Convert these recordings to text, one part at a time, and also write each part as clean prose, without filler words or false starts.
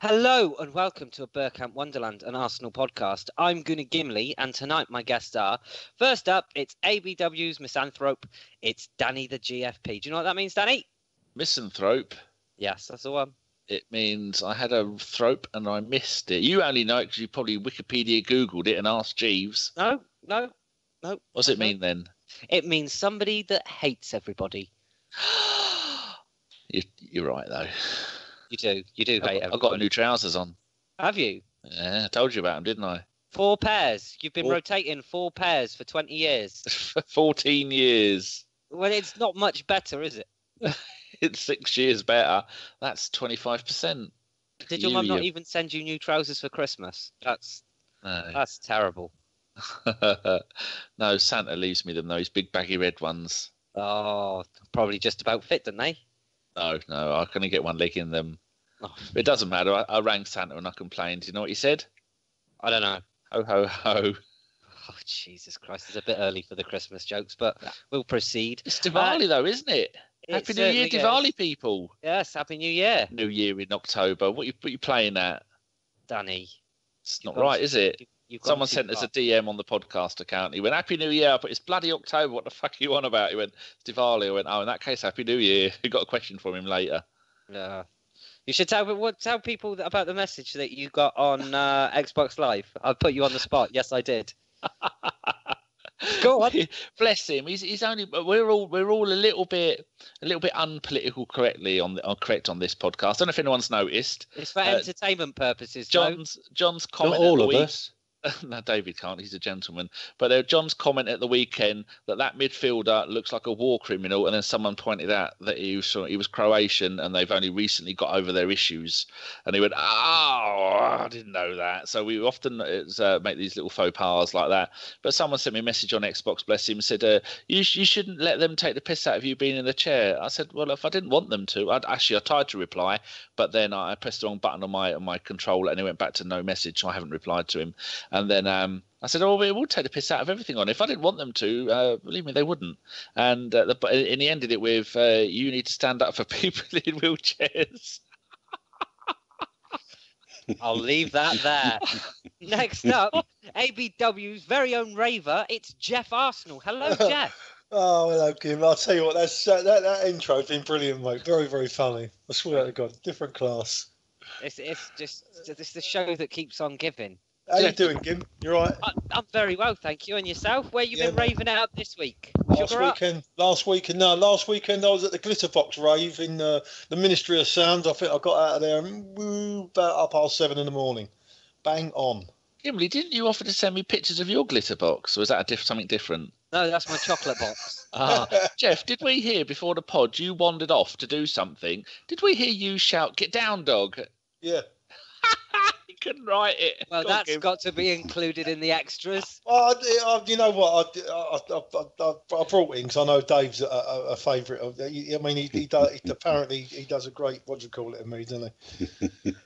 Hello and welcome to a Bergkamp Wonderland, an Arsenal podcast. I'm Gimli, and tonight my guests are, first up, it's ABW's misanthrope, it's Danny the GFP. Do you know what that means, Danny? Misanthrope? Yes, that's the one. It means I had a thrope and I missed it. You only know it because you probably Wikipedia Googled it and asked Jeeves. No. What's it mean then? It means somebody that hates everybody. You're right, though. You do hate everybody. I've got new trousers on. Have you? Yeah, I told you about them, didn't I? 4 pairs. You've been rotating 4 pairs for 20 years. 14 years. Well, it's not much better, is it? It's 6 years better. That's 25%. Did your mum not even send you new trousers for Christmas? That's terrible. No, Santa leaves me them, those big baggy red ones. Oh, probably just about fit, didn't they? No, I couldn't get one leg in them. Oh. It doesn't matter. I rang Santa and I complained. Do you know what he said? I don't know. Ho, ho, ho. Oh, Jesus Christ. It's a bit early for the Christmas jokes, but we'll proceed. It's Diwali, though, isn't it? Happy New Year, Diwali, people. Yes, Happy New Year. New Year in October. What you playing at? Danny. It's not right, is it? Someone sent us a DM on the podcast account. He went, Happy New Year. But it's bloody October. What the fuck are you on about? He went, it's Diwali. I went, oh, in that case, Happy New Year. We got a question from him later. Yeah. You should tell people about the message that you got on Xbox Live. I put you on the spot. Yes, I did. Go on. Bless him. He's only. We're all a little bit unpolitical correct on this podcast. I don't know if anyone's noticed. It's for entertainment purposes. John's comment. Not all of us. No, David can't. He's a gentleman. But John's comment at the weekend that midfielder looks like a war criminal, and then someone pointed out that he was Croatian, and they've only recently got over their issues. And he went, "Oh, I didn't know that." So we often make these little faux pas like that. But someone sent me a message on Xbox, bless him, said, "You shouldn't let them take the piss out of you being in the chair." I said, "Well, if I didn't want them to, I tried to reply, but then I pressed the wrong button on my controller, and it went back to no message. So I haven't replied to him." And then I said, "Oh, we will take the piss out of everything on. If I didn't want them to, believe me, they wouldn't." And he ended it with, "You need to stand up for people in wheelchairs." I'll leave that there. Next up, ABW's very own raver, it's Geoff Arsenal. Hello, Geoff. Oh, hello, Kim. I'll tell you what, that intro's been brilliant, mate. Very, very funny. I swear to God, different class. It's the show that keeps on giving. How you doing, Kim? You all right? I'm very well, thank you. And yourself? Where you been raving out this week? Last weekend I was at the Glitterbox rave in the Ministry of Sound. I think I got out of there about 7:30 in the morning. Bang on. Gimli, didn't you offer to send me pictures of your glitter box, or was that something different? No, that's my chocolate box. Geoff, did we hear before the pod you wandered off to do something? Did we hear you shout, "Get down, dog"? Yeah. You couldn't write it. Well, that's got to be included in the extras. You know what? I brought in because I know Dave's a favourite of. I mean, he does. Apparently, he does a great. What do you call it? Me, doesn't he?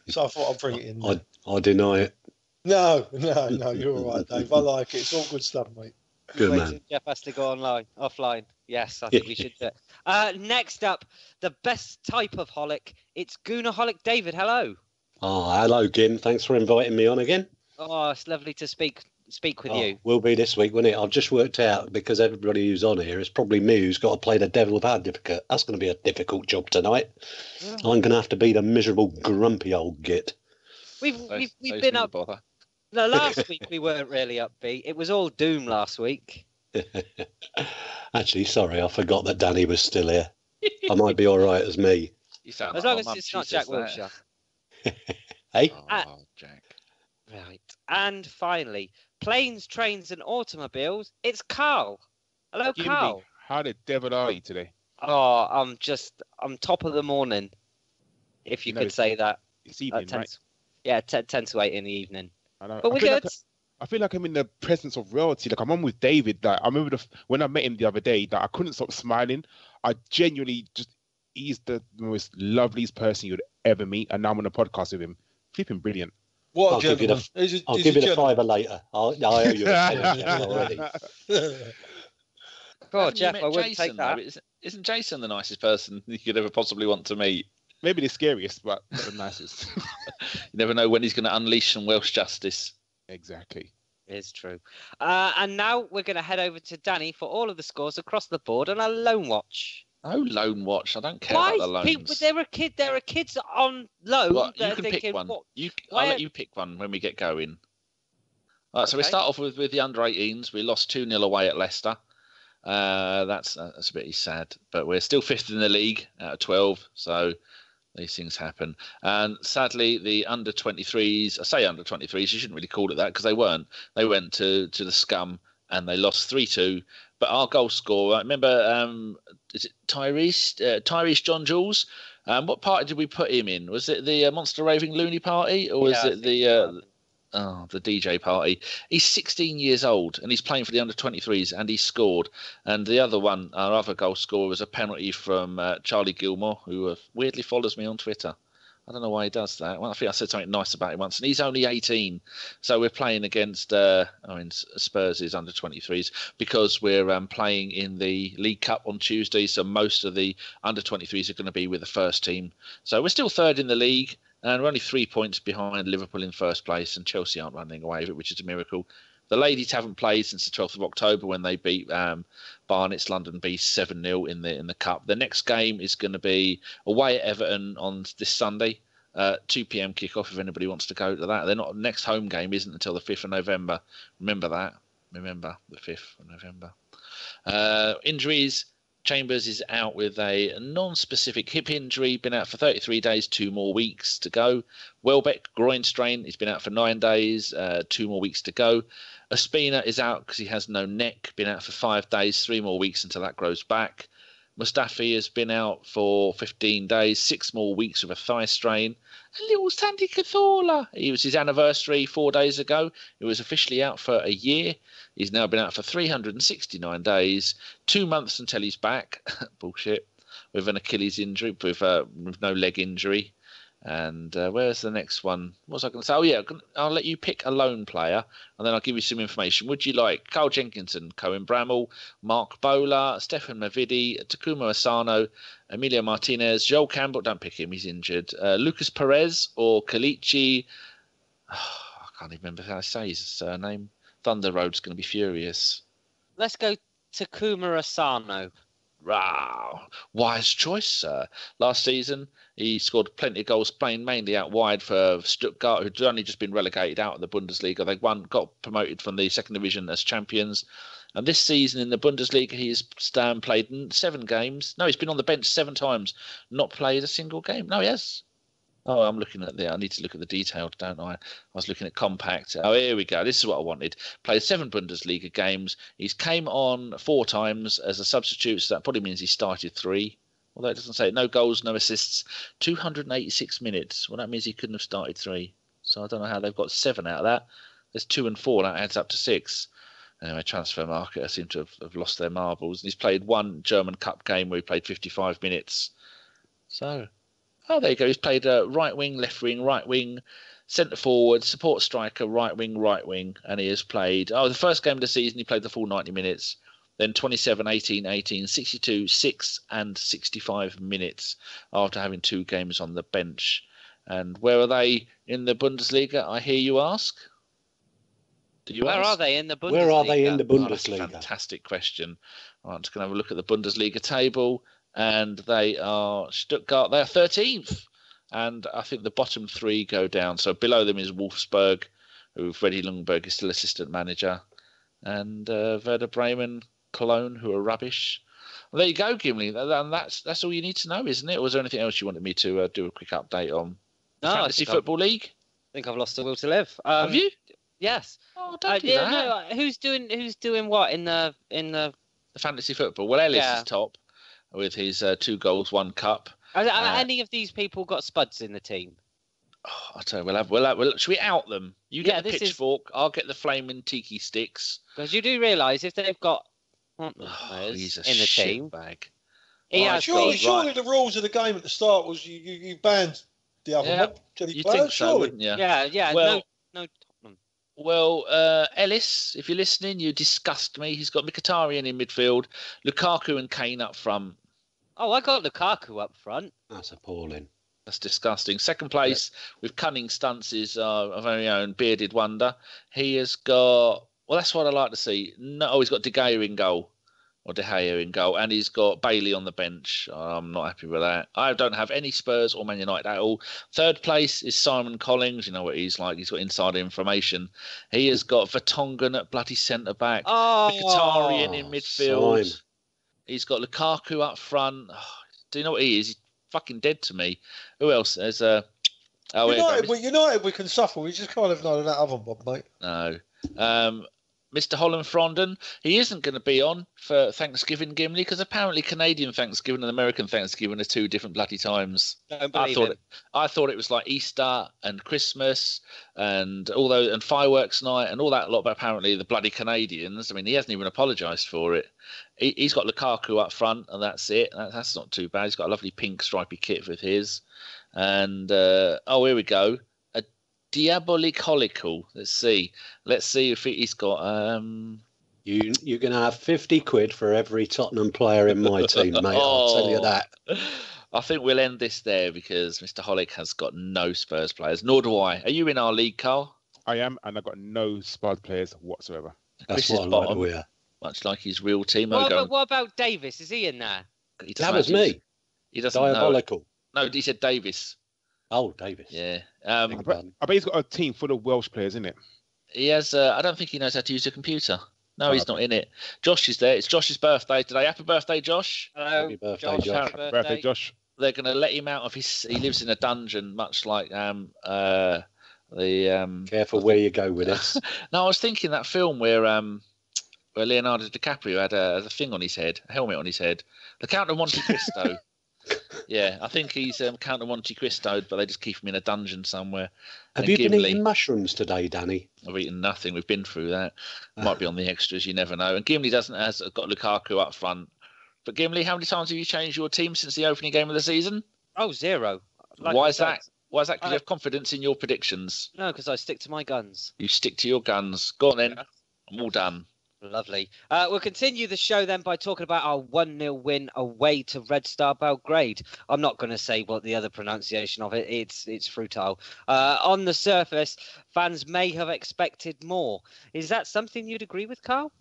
So I thought I'd bring it in. I deny it. No, you're all right, Dave. I like it. It's all good stuff, mate. Good man. Geoff has to go offline. Yes, I think we should do it. Next up, the best type of holic. It's Goonaholic David. Hello. Oh, hello, Gim. Thanks for inviting me on again. Oh, it's lovely to speak with you. Will be this week, won't it? I've just worked out, because everybody who's on here, it's probably me who's got to play the devil's advocate. That's going to be a difficult job tonight. Yeah. I'm going to have to be the miserable, grumpy old git. We've been up. No, last week we weren't really upbeat. It was all doom last week. Actually, sorry, I forgot that Danny was still here. I might be all right as me. As long as it's not Jack Wilshere. Hey? Jack. Right. And finally, planes, trains and automobiles, it's Karl. Hello, Karl. How the devil are you today? Oh, I'm top of the morning, if you could say that. It's evening, right? Yeah, 10 to 8 in the evening. I know. But we're good. I feel like I'm in the presence of royalty. Like, I'm on with David. Like, I remember when I met him the other day, that I couldn't stop smiling. I genuinely he's the most loveliest person you'd ever meet, and now I'm on a podcast with him. Flipping brilliant. I'll give you the fiver later. I owe you a already. God, Geoff, I wouldn't take that. Isn't Jason the nicest person you could ever possibly want to meet? Maybe the scariest, but not the nicest. You never know when he's going to unleash some Welsh justice. Exactly. It's true. And now we're going to head over to Danny for all of the scores across the board on a loan watch. Oh, loan watch. I don't care about the loans. People, there are kids on loan. Well, that you are can thinking, pick one. What? I'll let you pick one when we get going. All right, so we start off with the under-18s. We lost 2-0 away at Leicester. That's a bit sad, but we're still 5th in the league out of 12, so these things happen. And sadly, the under-23s, I say under-23s, you shouldn't really call it that because they weren't. They went to the scum and they lost 3-2. But our goal scorer, remember, is it Tyrese John Jules? What party did we put him in? Was it the Monster Raving Loony party, or was it the DJ party? He's 16 years old and he's playing for the under-23s and he scored. And the other one, our other goal scorer, was a penalty from Charlie Gilmore, who weirdly follows me on Twitter. I don't know why he does that. Well, I think I said something nice about him once, and he's only 18. So we're playing against Spurs' under-23s because we're playing in the League Cup on Tuesday. So most of the under-23s are going to be with the first team. So we're still 3rd in the league, and we're only 3 points behind Liverpool in first place, and Chelsea aren't running away with it, which is a miracle. The ladies haven't played since the 12th of October when they beat Barnet's London Beast 7-0 in the Cup. The next game is going to be away at Everton on this Sunday, 2 p.m. kickoff. If anybody wants to go to that, the next home game isn't until the 5th of November. Remember that. Remember the 5th of November. Injuries. Chambers is out with a non-specific hip injury, been out for 33 days, 2 more weeks to go. Welbeck, groin strain, he's been out for 9 days, 2 more weeks to go. Ospina is out because he has no neck, been out for 5 days, 3 more weeks until that grows back. Mustafi has been out for 15 days, 6 more weeks with a thigh strain. And little Sandy Cazorla, it was his anniversary 4 days ago. He was officially out for a year. He's now been out for 369 days, 2 months until he's back. Bullshit. With an Achilles injury, with no leg injury. And where's the next one? What was I going to say? Oh, yeah, I'll let you pick a lone player, and then I'll give you some information. Would you like Carl Jenkinson, Cohen Bramall, Mark Bowler, Stefan Mavidi, Takuma Asano, Emilio Martinez, Joel Campbell? Don't pick him, he's injured. Lucas Perez or Kalichi? I can't even remember how to say his surname. Thunder Road's going to be furious. Let's go Takuma Asano. Wow. Wise choice, sir. Last season, he scored plenty of goals, playing mainly out wide for Stuttgart, who'd only just been relegated out of the Bundesliga. They got promoted from the second division as champions. And this season in the Bundesliga, he's played 7 games. No, he's been on the bench 7 times, not played a single game. No, he has. Oh, I'm looking at I need to look at the detail, don't I? I was looking at compact. Oh, here we go. This is what I wanted. Played 7 Bundesliga games. He's came on 4 times as a substitute, so that probably means he started 3. Although it doesn't say no goals, no assists. 286 minutes. Well, that means he couldn't have started 3. So I don't know how they've got 7 out of that. There's 2 and 4. That adds up to 6. Anyway, transfer market seem to have lost their marbles. And he's played 1 German Cup game where he played 55 minutes. So... oh, there you go. He's played right wing, left wing, centre forward, support striker, right wing, and he has played. Oh, the first game of the season, he played the full 90 minutes. Then 27, 18, 62, 6, and 65 minutes after having 2 games on the bench. And where are they in the Bundesliga, I hear you ask? Where are they in the Bundesliga? Where are they in the Oh, that's a Bundesliga? fantastic question. I'm just going to have a look at the Bundesliga table. And they are Stuttgart. They are 13th, and I think the bottom 3 go down. So below them is Wolfsburg, who Freddie Lundberg is still assistant manager, and Werder Bremen, Cologne, who are rubbish. Well, there you go, Gimli. And that's all you need to know, isn't it? Or was there anything else you wanted me to do a quick update on? No, Fantasy Football League. I think I've lost the will to live. Have you? Yes. Oh, don't do that. No, who's doing what in the The Fantasy Football. Well, Ellis is top with his 2 goals, 1 cup. Are any of these people got spuds in the team? Oh, I'll tell you, we'll should we out them? You get the pitchfork, I'll get the flaming tiki sticks. Because you do realise if they've got he's a in the team, bag. Surely the rules of the game at the start was you banned the other mob till he You'd played, think so, surely. wouldn't you? Yeah. Well, no Tottenham. Well, Ellis, if you're listening, you disgust me. He's got Mkhitaryan in midfield, Lukaku and Kane up front. Oh, I got Lukaku up front. That's appalling. That's disgusting. Second place with cunning stunts is our very own bearded wonder. He has got, well, that's what I like to see. No, he's got De Gea in goal, or De Gea in goal, and he's got Bailey on the bench. I'm not happy with that. I don't have any Spurs or Man United at all. Third place is Simon Collins. You know what he's like. He's got insider information. He has got Vertonghen at bloody centre-back. Mkhitaryan in midfield. Simon. He's got Lukaku up front. Oh, do you know what he is? He's fucking dead to me. Who else? There's United, we can suffer. We just can't have none of that other one, mate. No. Mr. Holland Frondon, he isn't going to be on for Thanksgiving, Gimli, because apparently Canadian Thanksgiving and American Thanksgiving are two different bloody times. Don't believe it. I thought it was like Easter and Christmas and and fireworks night and all that lot, but apparently the bloody Canadians, I mean, he hasn't even apologised for it. He's got Lukaku up front, and that's it. That's not too bad. He's got a lovely pink stripy kit with his. And, here we go. Diabolical. Let's see if he's got. You're going to have 50 quid for every Tottenham player in my team, mate. I'll tell you that. I think we'll end this there because Mr. Holick has got no Spurs players, nor do I. Are you in our league, Karl? I am, and I've got no Spurs players whatsoever. That's Chris what is I like to bottom, hear. much like his real team. What about Davis? Is he in there? That was me. He doesn't Diabolical. know. No, he said Davis. Oh, Davis. Yeah. I bet he's got a team full of Welsh players, isn't it? He has. I don't think he knows how to use a computer. No, he's not in it. Josh is there. It's Josh's birthday today. Happy birthday, Josh. Hello, Happy birthday, Josh. Happy birthday, Josh. They're going to let him out of his. He lives in a dungeon, much like Careful where you go with this. No, I was thinking that film where Leonardo DiCaprio had a thing on his head, a helmet on his head. The Count of Monte Cristo. Yeah, I think he's Count of Monte Cristo, but they just keep him in a dungeon somewhere. Have you been eating mushrooms today, Danny? I've eaten nothing. We've been through that. Might be on the extras. You never know. And Gimli has got Lukaku up front. But Gimli, how many times have you changed your team since the opening game of the season? Oh, 0. Why is that? Why is that? Because you have confidence in your predictions. No, because I stick to my guns. You stick to your guns. Go on then. Yeah. I'm all done. Lovely. We'll continue the show then by talking about our 1-0 win away to Red Star Belgrade. I'm not going to say what the other pronunciation of it. It's futile. On the surface, fans may have expected more. Is that something you'd agree with, Karl?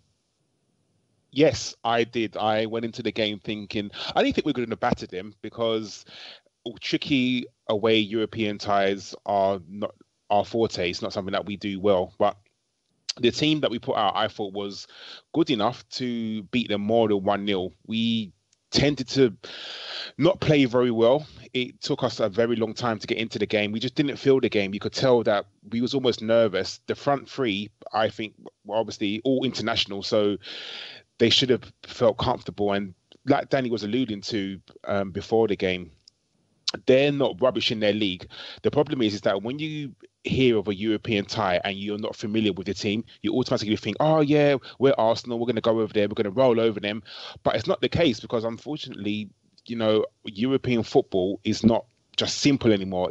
Yes, I did. I went into the game thinking I didn't think we were going to batter them because tricky away European ties are not our forte. It's not something that we do well, but the team that we put out, I thought, was good enough to beat them more than 1-0. We tended to not play very well. It took us a very long time to get into the game. We just didn't feel the game. You could tell that we was almost nervous. The front three, I think, were obviously all international, so they should have felt comfortable. And like Danny was alluding to before the game, they're not rubbish in their league. The problem is that when you hear of a European tie and you're not familiar with the team, you automatically think, oh yeah, we're Arsenal, we're going to go over there, we're going to roll over them. But it's not the case because unfortunately, European football is not just simple anymore.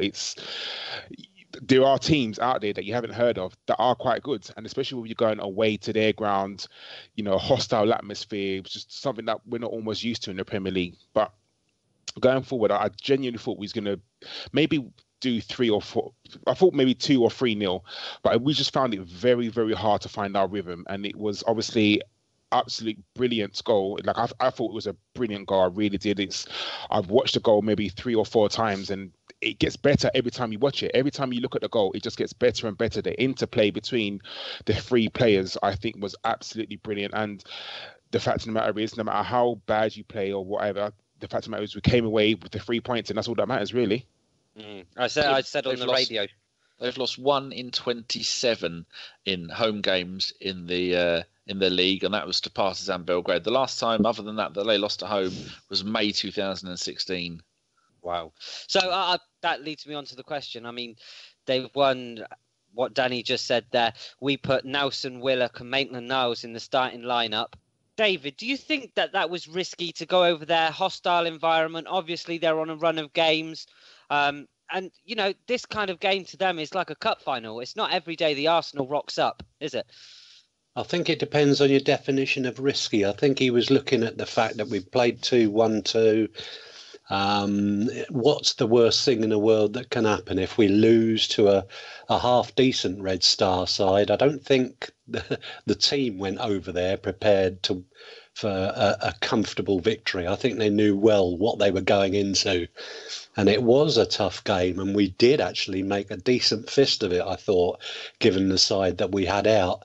There are teams out there that you haven't heard of that are quite good, and especially when you're going away to their ground, hostile atmosphere, it's just something that we're not almost used to in the Premier League. But going forward, I genuinely thought we was going to maybe do 3 or 4. I thought maybe 2 or 3-0, but we just found it very, very hard to find our rhythm. And it was obviously absolute brilliant goal. Like I thought it was a brilliant goal. I really did. I've watched the goal maybe 3 or 4 times, and it gets better every time you watch it. Every time you look at the goal, it just gets better and better. The interplay between the 3 players, I think, was absolutely brilliant. And the fact of the matter is, no matter how bad you play or whatever, the fact of the matter is we came away with the 3 points, and that's all that matters, really. I said on the radio. They've lost 1 in 27 in home games in the league, and that was to Partizan Belgrade. The last time, other than that they lost at home was May 2016. Wow. So that leads me on to the question. I mean, they've won. What Danny just said there. We put Nelson, Willock, and Maitland-Niles in the starting lineup. David, do you think that was risky to go over their hostile environment? Obviously, they're on a run of games. And, this kind of game to them is like a cup final. It's not every day the Arsenal rocks up, is it? I think it depends on your definition of risky. I think he was looking at the fact that we've played 2-1-2. What's the worst thing in the world that can happen if we lose to a half-decent Red Star side? I don't think the team went over there prepared for a comfortable victory. I think they knew well what they were going into. And it was a tough game, and we did actually make a decent fist of it, I thought, given the side that we had out.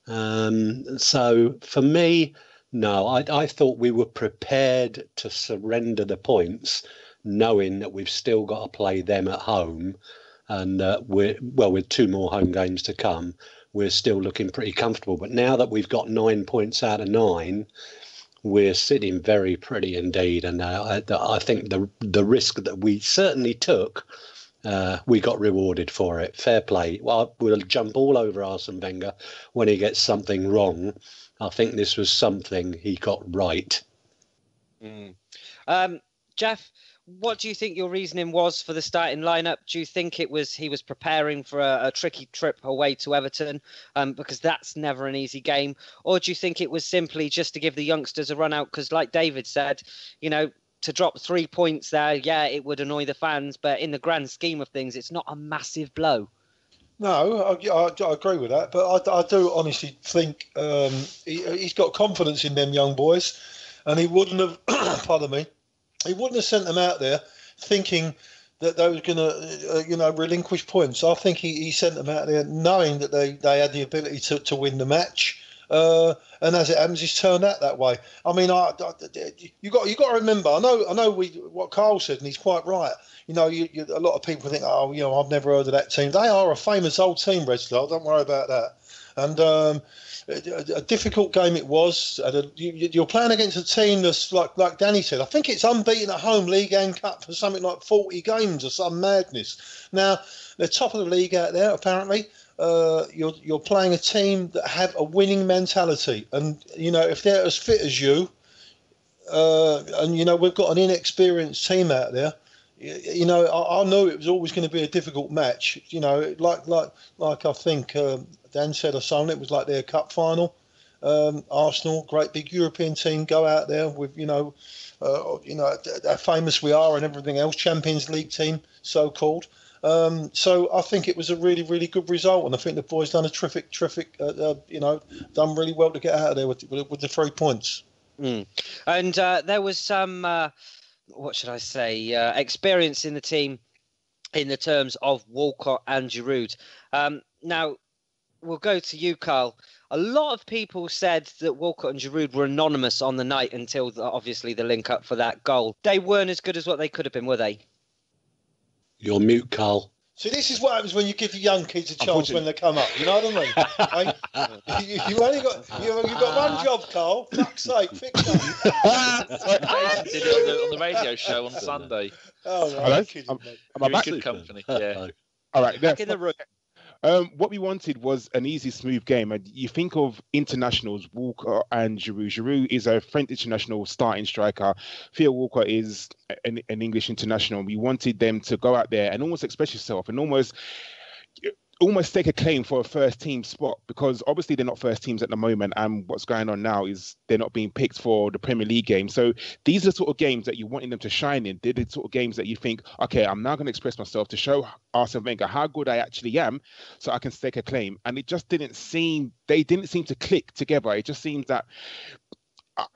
So for me, no, I thought we were prepared to surrender the points, knowing that we've still got to play them at home. And with 2 more home games to come, we're still looking pretty comfortable. But now that we've got 9 points out of 9, we're sitting very pretty indeed. And I think the risk that we certainly took, we got rewarded for it. Fair play. Well, we'll jump all over Arsene Wenger when he gets something wrong. I think this was something he got right. Geoff, what do you think your reasoning was for the starting lineup? Do you think he was preparing for a tricky trip away to Everton, because that's never an easy game? Or do you think it was simply just to give the youngsters a run out? Because like David said, to drop 3 points there, yeah, it would annoy the fans, but in the grand scheme of things, it's not a massive blow. No, I agree with that, but I do honestly think he's got confidence in them young boys, and he wouldn't have, pardon me, he wouldn't have sent them out there thinking that they were going to, relinquish points. I think he sent them out there knowing that they had the ability to win the match. And as it happens, it's turned out that way. I mean, you got to remember. I know what Karl said, and he's quite right. A lot of people think, I've never heard of that team. They are a famous old team, Red Star. Don't worry about that. And a difficult game it was. You're playing against a team that's like Danny said. I think it's unbeaten at home, league and cup, for something like 40 games or some madness. Now they're top of the league out there, apparently. You're playing a team that have a winning mentality, and if they're as fit as you, and we've got an inexperienced team out there. I know it was always going to be a difficult match. Like I think Dan said or something. It was like their cup final. Arsenal, great big European team, go out there with how famous we are and everything else. Champions League team, so called. So I think it was a really, really good result, and I think the boys done a terrific, done really well to get out of there with the 3 points. And there was some, what should I say, experience in the team in the terms of Walcott and Giroud. Now, we'll go to you, Karl. A lot of people said that Walcott and Giroud were anonymous on the night until, obviously, the link-up for that goal. They weren't as good as what they could have been, were they? You're mute, Karl. See, this is what happens when you give the young kids a chance when they come up. You know what I mean? You've got one job, Karl. Fuck's sake, fix that. Did it on the radio show on Sunday. Oh, no, I'm in good company. Yeah. All right. Back in the room. What we wanted was an easy, smooth game. And you think of internationals, Walcott and Giroud. Giroud is a French international starting striker. Theo Walcott is an English international. We wanted them to go out there and almost express yourself and almost stake a claim for a first team spot, because obviously they're not first teams at the moment, and what's going on now is they're not being picked for the Premier League game. So these are the sort of games that you're wanting them to shine in. They're the sort of games that you think, okay, I'm now going to express myself to show Arsene Wenger how good I actually am, so I can stake a claim. And it just didn't seem to click together. It just seems that,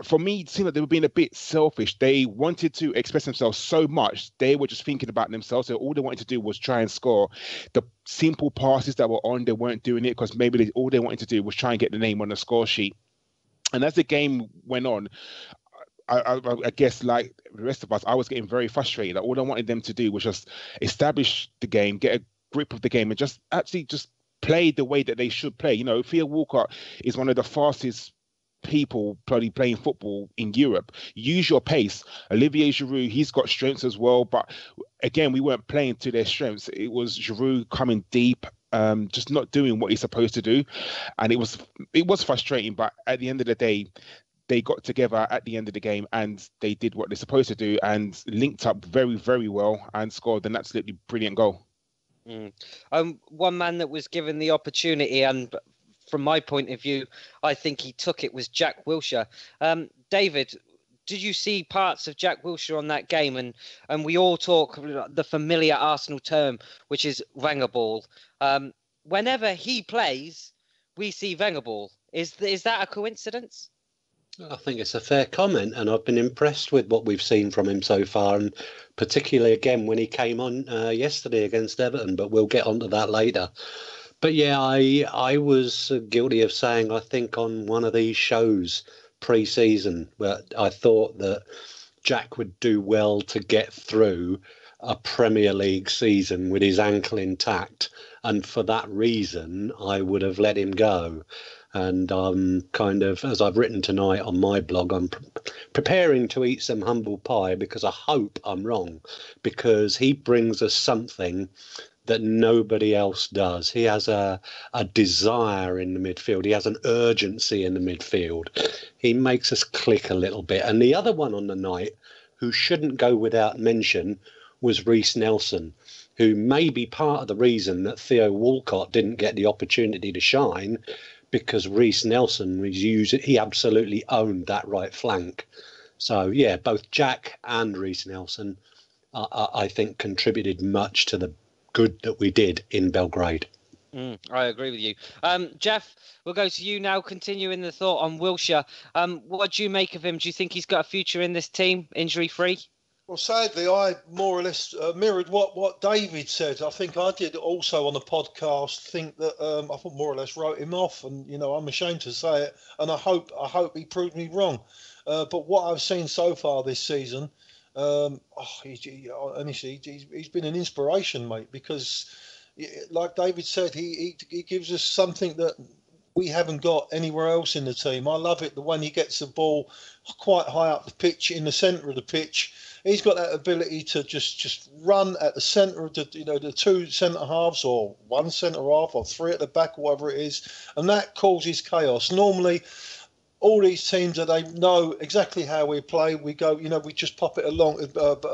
for me, it seemed like they were being a bit selfish. They wanted to express themselves so much. They were just thinking about themselves. So all they wanted to do was try and score. The simple passes that were on, they weren't doing it because maybe all they wanted to do was try and get the name on the score sheet. And as the game went on, I guess like the rest of us, I was getting very frustrated. All I wanted them to do was just establish the game, get a grip of the game, and just play the way that they should play. Theo Walcott is one of the fastest people playing football in Europe. Use your pace. Olivier Giroud, he's got strengths as well, but again, we weren't playing to their strengths. It was Giroud coming deep, just not doing what he's supposed to do, and it was frustrating. But at the end of the day, they got together at the end of the game and they did what they're supposed to do and linked up very, very well and scored an absolutely brilliant goal. One man that was given the opportunity, and from my point of view, I think he took it, was Jack Wilshere. David, did you see parts of Jack Wilshere on that game? And we all talk the familiar Arsenal term, which is Wenger ball. Whenever he plays, we see Wenger ball. Is that a coincidence? I think it's a fair comment, and I've been impressed with what we've seen from him so far, and particularly again when he came on yesterday against Everton. But we'll get onto that later. But yeah, I was guilty of saying, I think on one of these shows pre-season, where I thought that Jack would do well to get through a Premier League season with his ankle intact, and for that reason I would have let him go. And kind of, as I've written tonight on my blog, I'm preparing to eat some humble pie because I hope I'm wrong, because he brings us something that nobody else does. He has a desire in the midfield. He has an urgency in the midfield. He makes us click a little bit. And the other one on the night, who shouldn't go without mention, was Reiss Nelson, who may be part of the reason that Theo Walcott didn't get the opportunity to shine, because Reiss Nelson he absolutely owned that right flank. So yeah, both Jack and Reiss Nelson, I think, contributed much to the good that we did in Belgrade. I agree with you. Geoff, we'll go to you now, continuing the thought on Wilshere. What do you make of him? Do you think he's got a future in this team, injury-free? Well, sadly, I more or less mirrored what David said. I think I did also on the podcast think that I thought more or less wrote him off, and I'm ashamed to say it, and I hope he proved me wrong. But what I've seen so far this season, honestly, he's been an inspiration, mate. Because, like David said, he gives us something that we haven't got anywhere else in the team. I love it, the when he gets the ball quite high up the pitch, in the centre of the pitch. He's got that ability to just run at the centre of the two centre halves, or one centre half, or three at the back, or whatever it is, and that causes chaos. Normally, all these teams, they know exactly how we play. We go, we just pop it along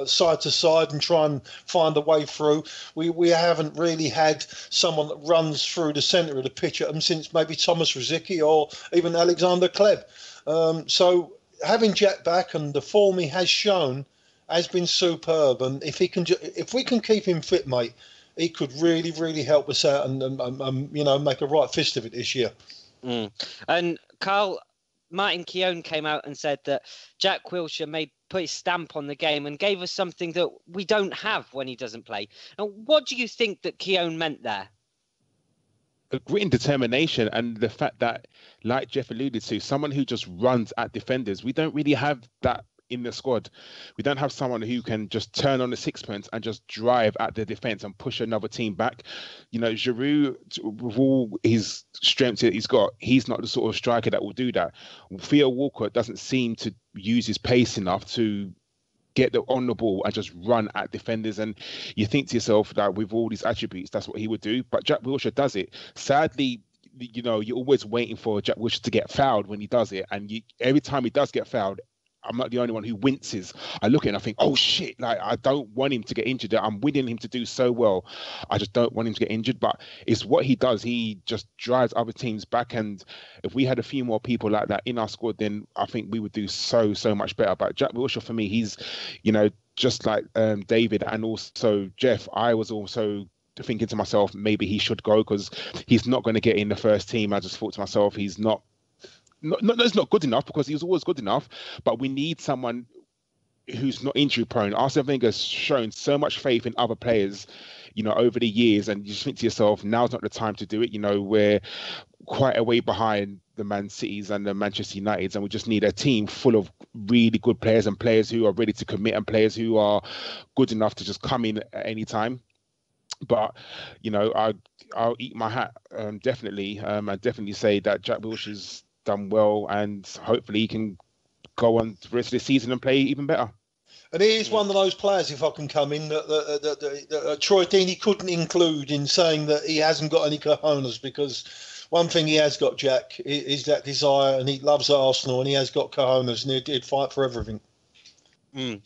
side to side and try and find a way through. We haven't really had someone that runs through the centre of the pitch at them since maybe Thomas Rosicky or even Alexander Kleb. So having Jack back, and the form he has shown, has been superb, and if we can keep him fit, mate, he could really, really help us out and make a right fist of it this year. And Karl, Martin Keown came out and said that Jack Wilshere put his stamp on the game and gave us something that we don't have when he doesn't play. Now, what do you think that Keown meant there? A grit and determination, and the fact that, like Geoff alluded to, someone who just runs at defenders. We don't really have that in the squad. We don't have someone who can just turn on the sixpence and just drive at the defence and push another team back. Giroud, with all his strengths that he's got, he's not the sort of striker that will do that. Theo Walcott doesn't seem to use his pace enough to get on the ball and just run at defenders. And you think to yourself that with all these attributes, that's what he would do. But Jack Wilshere does it. Sadly, you're always waiting for Jack Wilshere to get fouled when he does it. And every time he does get fouled, I'm not the only one who winces. I look at it and I think, oh shit, like I don't want him to get injured. I'm winning him to do so well. I just don't want him to get injured. But it's what he does. He just drives other teams back. And if we had a few more people like that in our squad, then I think we would do so much better. But Jack Wilshere, for me, he's, just like David and also Geoff, I was also thinking to myself, maybe he should go because he's not going to get in the first team. I just thought to myself, he's not good enough, because he was always good enough, but we need someone who's not injury prone. Arsene Wenger has shown so much faith in other players, over the years, and you just think to yourself, now's not the time to do it. We're quite a way behind the Man Cities and the Manchester Uniteds, and we just need a team full of really good players, and players who are ready to commit, and players who are good enough to just come in at any time. But I'll eat my hat, definitely. I definitely say that Jack Wilshere's done well, and hopefully he can go on the rest of the season and play even better. And he is one of those players, if I can come in, that Troy Deeney couldn't include in saying that he hasn't got any cojones, because one thing he has got, Jack, is that desire, and he loves Arsenal, and he has got cojones, and he'd fight for everything.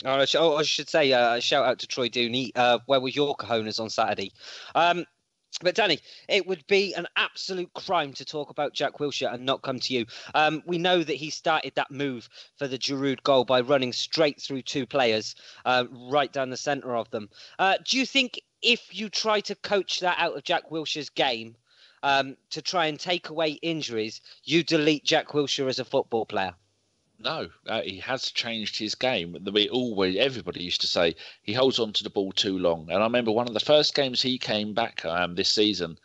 I should say a shout out to Troy Deeney. Where was your cojones on Saturday? But Danny, it would be an absolute crime to talk about Jack Wilshere and not come to you. We know that he started that move for the Giroud goal by running straight through two players, right down the centre of them. Do you think if you try to coach that out of Jack Wilshere's game to try and take away injuries, you delete Jack Wilshere as a football player? No, he has changed his game. Everybody used to say he holds on to the ball too long. And I remember one of the first games he came back this season.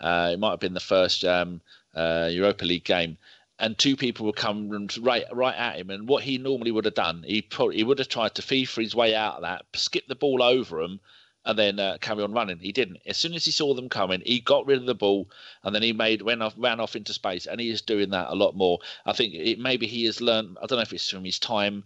It might have been the first Europa League game, and two people would come right at him. And what he normally would have done, he would have tried to FIFA his way out of that, skip the ball over him, and then carry on running. He didn't. As soon as he saw them coming, he got rid of the ball, and then he ran off into space, and he is doing that a lot more. I think maybe he has learned, I don't know if it's from his time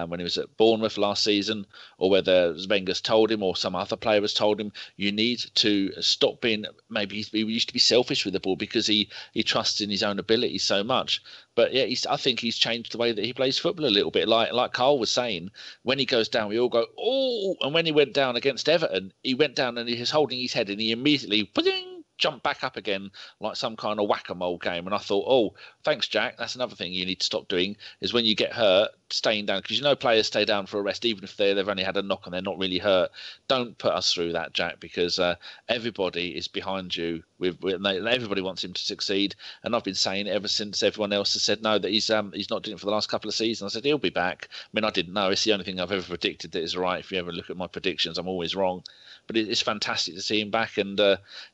when he was at Bournemouth last season, or whether Wenger's told him or some other player has told him, you need to stop being, maybe he used to be selfish with the ball because he trusts in his own ability so much. But yeah, I think he's changed the way that he plays football a little bit. Like Karl was saying, when he goes down, we all go, oh! And when he went down against Everton, he went down and he was holding his head and he immediately jumped back up again like some kind of whack-a-mole game. And I thought, oh, thanks, Jack. That's another thing you need to stop doing, is when you get hurt, staying down, because players stay down for a rest even if they've only had a knock and they're not really hurt. Don't put us through that, Jack, because everybody is behind you. Everybody wants him to succeed, and I've been saying ever since everyone else has said no, that he's not doing it for the last couple of seasons. I said he'll be back. I mean, I didn't know. It's the only thing I've ever predicted that is right. If you ever look at my predictions, I'm always wrong. But it's fantastic to see him back, and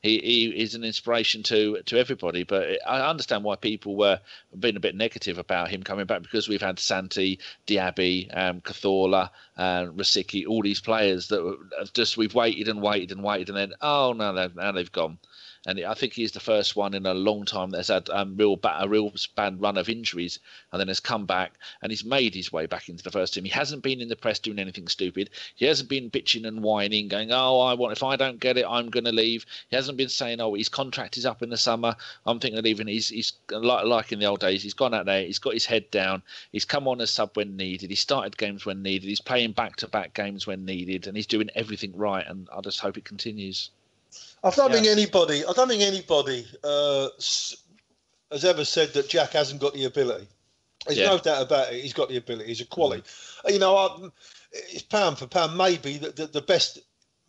he is an inspiration to everybody. But I understand why people were being a bit negative about him coming back, because we've had Santi, Diaby, Cazorla, Rosicky, all these players that we've waited and waited and waited, and then now they've gone. And I think he's the first one in a long time that's had a real bad run of injuries, and then has come back and he's made his way back into the first team. He hasn't been in the press doing anything stupid. He hasn't been bitching and whining, going, if I don't get it, I'm going to leave. He hasn't been saying, his contract is up in the summer, I'm thinking of leaving. He's like in the old days. He's gone out there. He's got his head down. He's come on as sub when needed. He started games when needed. He's playing back-to-back games when needed, and he's doing everything right. And I just hope it continues. I don't think anybody has ever said that Jack hasn't got the ability. There's no doubt about it. He's got the ability. He's a quality. It's pound for pound, maybe the best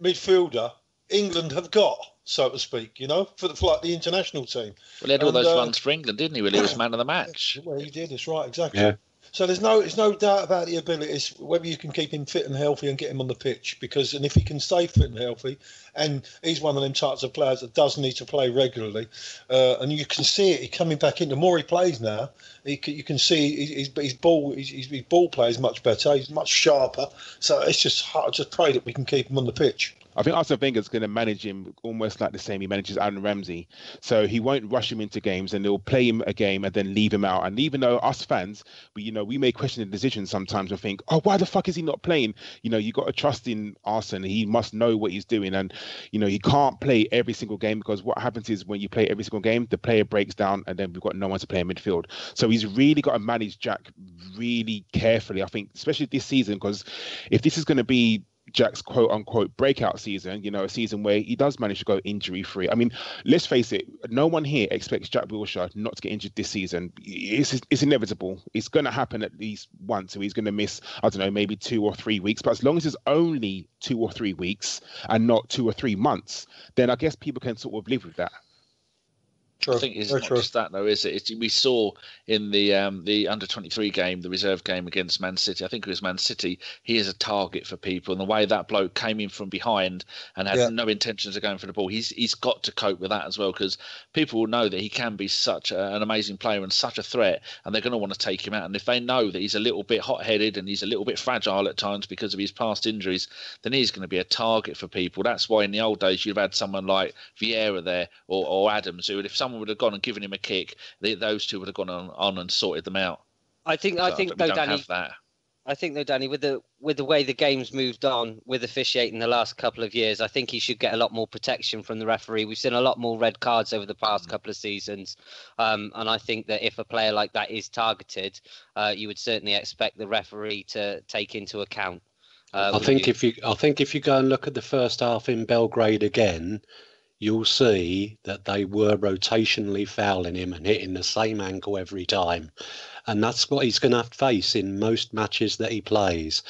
midfielder England have got, so to speak. For the international team. Well, he had all those runs for England, didn't he? Well, he was man of the match. Well, he did. That's right. Exactly. Yeah. So there's no doubt about the ability. It's whether you can keep him fit and healthy and get him on the pitch. And if he can stay fit and healthy, and he's one of them types of players that does need to play regularly, and you can see it. He's coming back in. The more he plays now, you can see his ball play is much better. He's much sharper. So it's just hard. Just pray that we can keep him on the pitch. I think Arsene Wenger's going to manage him almost like the same he manages Aaron Ramsey. So he won't rush him into games, and they'll play him a game and then leave him out. And even though us fans, we may question the decision sometimes and think, why the fuck is he not playing? You got to trust in Arsene. He must know what he's doing. And, he can't play every single game, because what happens is when you play every single game, the player breaks down and then we've got no one to play in midfield. So he's really got to manage Jack really carefully, I think, especially this season, because if this is going to be Jack's quote-unquote breakout season, a season where he does manage to go injury-free. I mean, let's face it, no one here expects Jack Wilshere not to get injured this season. It's inevitable. It's going to happen at least once, so he's going to miss, I don't know, maybe 2 or 3 weeks. But as long as it's only 2 or 3 weeks and not 2 or 3 months, then I guess people can sort of live with that. True. I think it's not just that, though, is it? We saw in the under-23 game, the reserve game against Man City, I think it was Man City, he is a target for people. And the way that bloke came in from behind and had no intentions of going for the ball, he's got to cope with that as well, because people will know that he can be such an amazing player and such a threat, and they're going to want to take him out. And if they know that he's a little bit hot-headed and he's a little bit fragile at times because of his past injuries, then he's going to be a target for people. That's why in the old days you'd have had someone like Vieira there or Adams, who, if someone would have gone and given him a kick, those two would have gone on and sorted them out. I think though, Danny, with the way the game's moved on with officiating the last couple of years, I think he should get a lot more protection from the referee. We've seen a lot more red cards over the past couple of seasons, and I think that if a player like that is targeted, you would certainly expect the referee to take into account. I think if you go and look at the first half in Belgrade again, you'll see that they were rotationally fouling him and hitting the same ankle every time. And that's what he's going to have to face in most matches that he plays.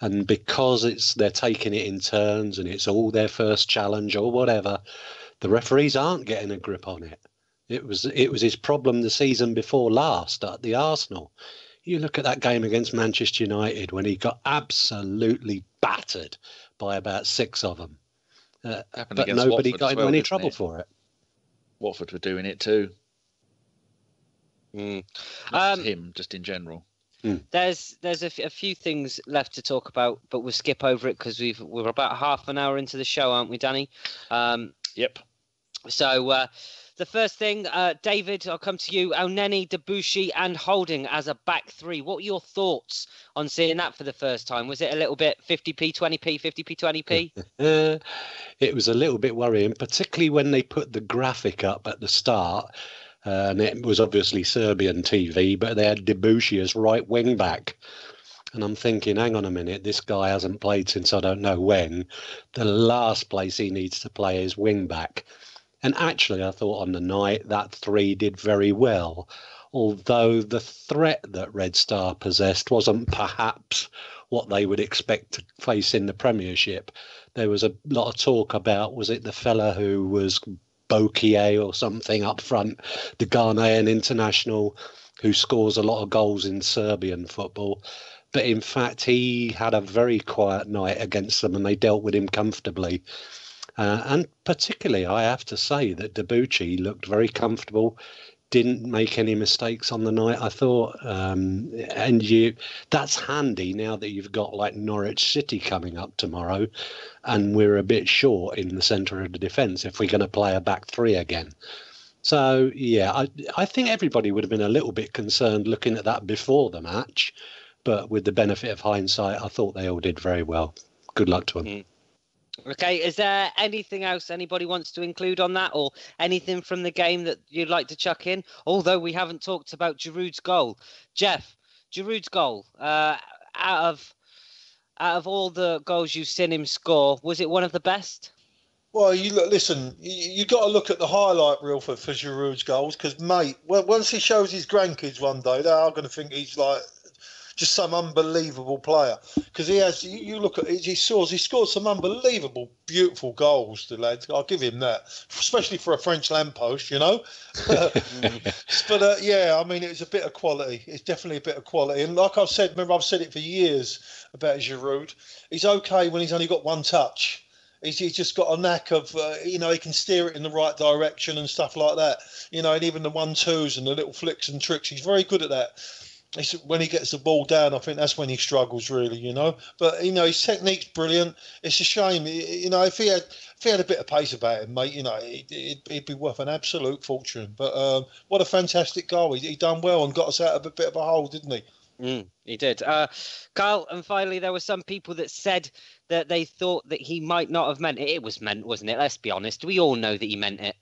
And because they're taking it in turns and it's all their first challenge or whatever, the referees aren't getting a grip on it. It was his problem the season before last at the Arsenal. You look at that game against Manchester United when he got absolutely battered by about 6 of them. But nobody got into any trouble for it. Watford were doing it too. Not him, just in general. There's a few things left to talk about, but we'll skip over it because we're about half an hour into the show, aren't we, Danny? Yep. So the first thing, David, I'll come to you. Elneny, Debuchy and Holding as a back three. What were your thoughts on seeing that for the first time? Was it a little bit 50p, 20p, 50p, 20p? It was a little bit worrying, particularly when they put the graphic up at the start. And it was obviously Serbian TV, but they had Debuchy as right wing back. And I'm thinking, hang on a minute, this guy hasn't played since I don't know when. The last place he needs to play is wing back. And actually, I thought on the night that 3 did very well, although the threat that Red Star possessed wasn't perhaps what they would expect to face in the Premiership. There was a lot of talk about, was it the fella who was Bokier or something up front, the Ghanaian international who scores a lot of goals in Serbian football. But in fact, he had a very quiet night against them and they dealt with him comfortably. And particularly, I have to say that Debuchy looked very comfortable, didn't make any mistakes on the night, I thought. That's handy now that you've got like Norwich City coming up tomorrow and we're a bit short in the centre of the defence if we're going to play a back 3 again. So, yeah, I think everybody would have been a little bit concerned looking at that before the match. But with the benefit of hindsight, I thought they all did very well. Good luck to them. Okay, is there anything else anybody wants to include on that or anything from the game that you'd like to chuck in? Although we haven't talked about Giroud's goal. Geoff, Giroud's goal, out of all the goals you've seen him score, was it one of the best? Well, listen, you got to look at the highlight reel for Giroud's goals because, mate, once he shows his grandkids one day, they are going to think he's like just some unbelievable player because he has. You look at he scored some unbelievable, beautiful goals. The lad, I'll give him that, especially for a French lamppost, you know. But yeah, I mean, it's a bit of quality. It's definitely a bit of quality. And like I've said, remember I've said it for years about Giroud. He's okay when he's only got one touch. He's just got a knack of, he can steer it in the right direction and stuff like that. And even the 1-2s and the little flicks and tricks, he's very good at that. When he gets the ball down, I think that's when he struggles really, But his technique's brilliant. It's a shame, if he had a bit of pace about him, mate, he'd be worth an absolute fortune. But what a fantastic goal! He done well and got us out of a bit of a hole, didn't he? He did. Karl, and finally, there were some people that said that they thought that he might not have meant it. It was meant, wasn't it? Let's be honest. We all know that he meant it.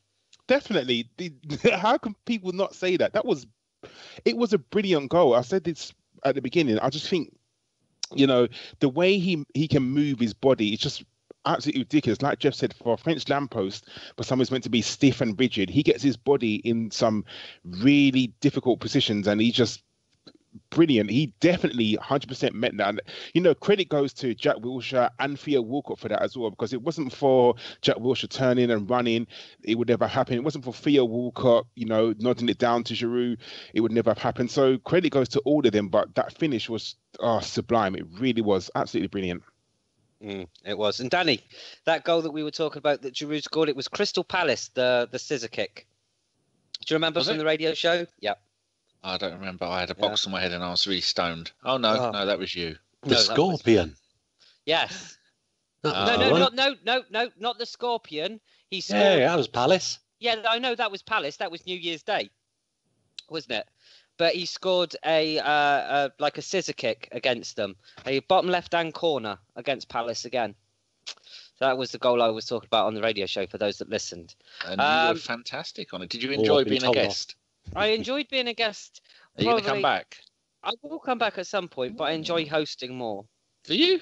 Definitely. How can people not say that? It was a brilliant goal. I said this at the beginning. I just think, the way he can move his body, it's just absolutely ridiculous. Like Geoff said, for a French lamppost, but someone's meant to be stiff and rigid, he gets his body in some really difficult positions and he's just brilliant. He definitely 100% meant that. And, credit goes to Jack Wilshere and Theo Walcott for that as well, because it wasn't for Jack Wilshere turning and running, it would never happen. It wasn't for Theo Walcott, nodding it down to Giroud, it would never have happened. So credit goes to all of them, but that finish was sublime. It really was absolutely brilliant. It was. And Danny, that goal that we were talking about that Giroud scored, it was Crystal Palace, the scissor kick. Do you remember from the radio show? Yeah. I don't remember. I had a box on my head and I was really stoned. Oh, no, that was you. The Scorpion. Yes. No, not the Scorpion. He scored. Yeah, that was Palace. Yeah, I know that was Palace. That was New Year's Day, wasn't it? But he scored a scissor kick against them, a bottom left-hand corner against Palace again. So that was the goal I was talking about on the radio show for those that listened. And you were fantastic on it. Did you enjoy being a guest? I enjoyed being a guest. Are you going to come back? I will come back at some point, but I enjoy hosting more. Do you?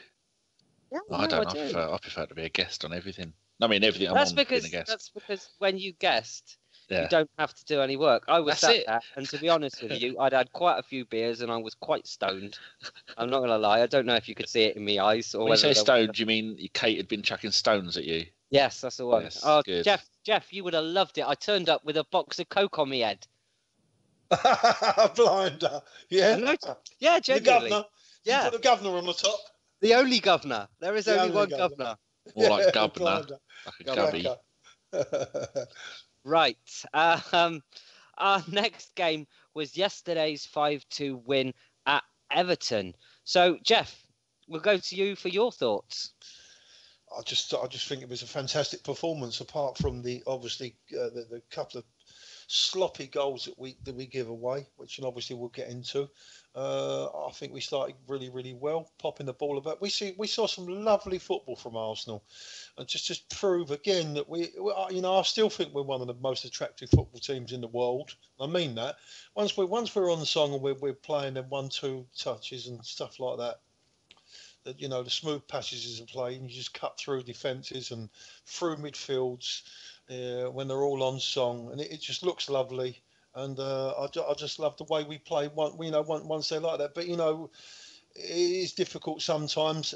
Yeah, I don't. I prefer to be a guest on everything. I mean, everything I'm on being a guest. That's because when you guessed, Yeah. you don't have to do any work. I was That's sat it. there, and to be honest with you, I'd had quite a few beers, and I was quite stoned. I'm not going to lie. I don't know if you could see it in my eyes. Or When you say whether stoned, do you mean Kate had been chucking stones at you? Yes, that's the one. Yes, Oh, good. Geoff, you would have loved it. I turned up with a box of Coke on my head. Blinder. Yeah. Yeah, The genuinely. governor. Yeah. You put the governor on the top. The only governor. There is The only only one governor. governor. More like Yeah, governor, blinder. like a gubby. Right. Our next game was yesterday's 5-2 win at Everton. So, Geoff, we'll go to you for your thoughts. I just think it was a fantastic performance. Apart from the couple of sloppy goals that we give away, which obviously we'll get into. I think we started really well, popping the ball about. We saw some lovely football from Arsenal, and just prove again that I still think we're one of the most attractive football teams in the world. I mean that. Once we're on the song and we're playing them 1-2 touches and stuff like that. That the smooth passages of play, and you just cut through defences and through midfields when they're all on song, and it just looks lovely. And I just love the way we play. Once they're like that, but it is difficult sometimes,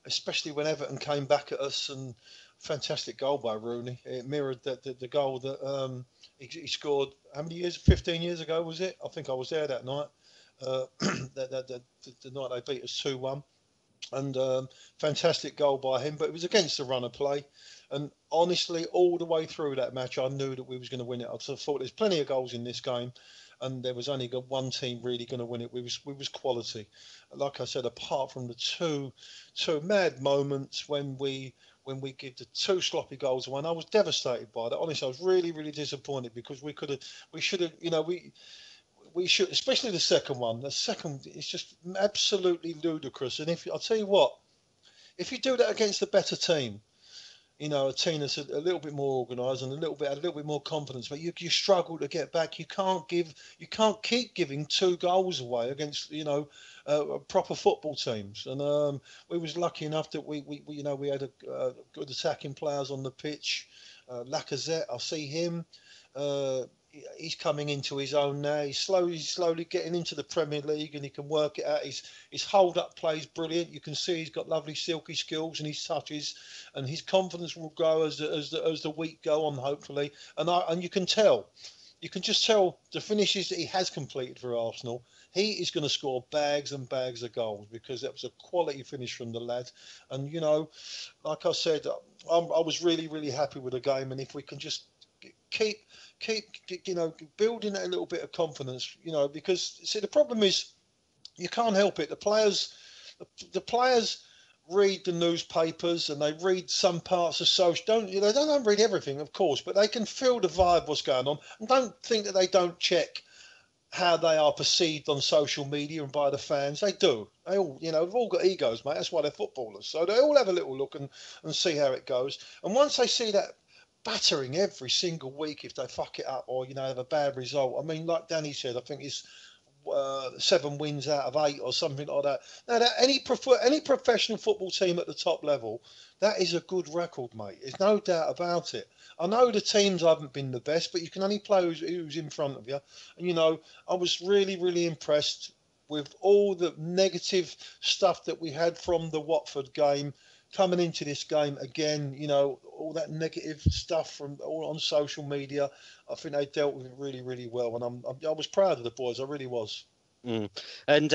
especially when Everton came back at us. And fantastic goal by Rooney. It mirrored the goal that he scored. How many years? 15 years ago was it? I think I was there that night. The night they beat us 2-1. And fantastic goal by him, but it was against the run of play. And honestly, all the way through that match, I knew that we was going to win it. I thought there's plenty of goals in this game, and there was only one team really going to win it. We was quality. Like I said, apart from the two mad moments when we give the two sloppy goals away, and I was devastated by that. Honestly, I was really disappointed because we should have, we should, especially the second one. The second is just absolutely ludicrous. And I'll tell you what, if you do that against a better team, a team that's a little bit more organised and a little bit more confidence, but you struggle to get back. You can't keep giving two goals away against proper football teams. And we was lucky enough that we had a good attacking players on the pitch. Lacazette, I see him. He's coming into his own now. He's slowly getting into the Premier League, and he can work it out. His hold-up play is brilliant. You can see he's got lovely silky skills and his touches, and his confidence will grow as the week go on, hopefully. And you can just tell the finishes that he has completed for Arsenal. He is going to score bags and bags of goals because that was a quality finish from the lad. And like I said, I was really happy with the game, and if we can just keep building that a little bit of confidence, because see, the problem is you can't help it. The players read the newspapers and they read some parts of social. They don't read everything, of course, but they can feel the vibe, what's going on, and don't think that they don't check how they are perceived on social media and by the fans. They do. They all, they've all got egos, mate. That's why they're footballers. So they all have a little look and see how it goes. And once they see that battering every single week if they fuck it up or have a bad result. I mean, like Danny said, I think it's 7 wins out of 8 or something like that. Now, any professional football team at the top level, that is a good record, mate. There's no doubt about it. I know the teams haven't been the best, but you can only play who's in front of you. And I was really impressed with all the negative stuff that we had from the Watford game. Coming into this game again, all that negative stuff from all on social media, I think they dealt with it really well, and I was proud of the boys. I really was. And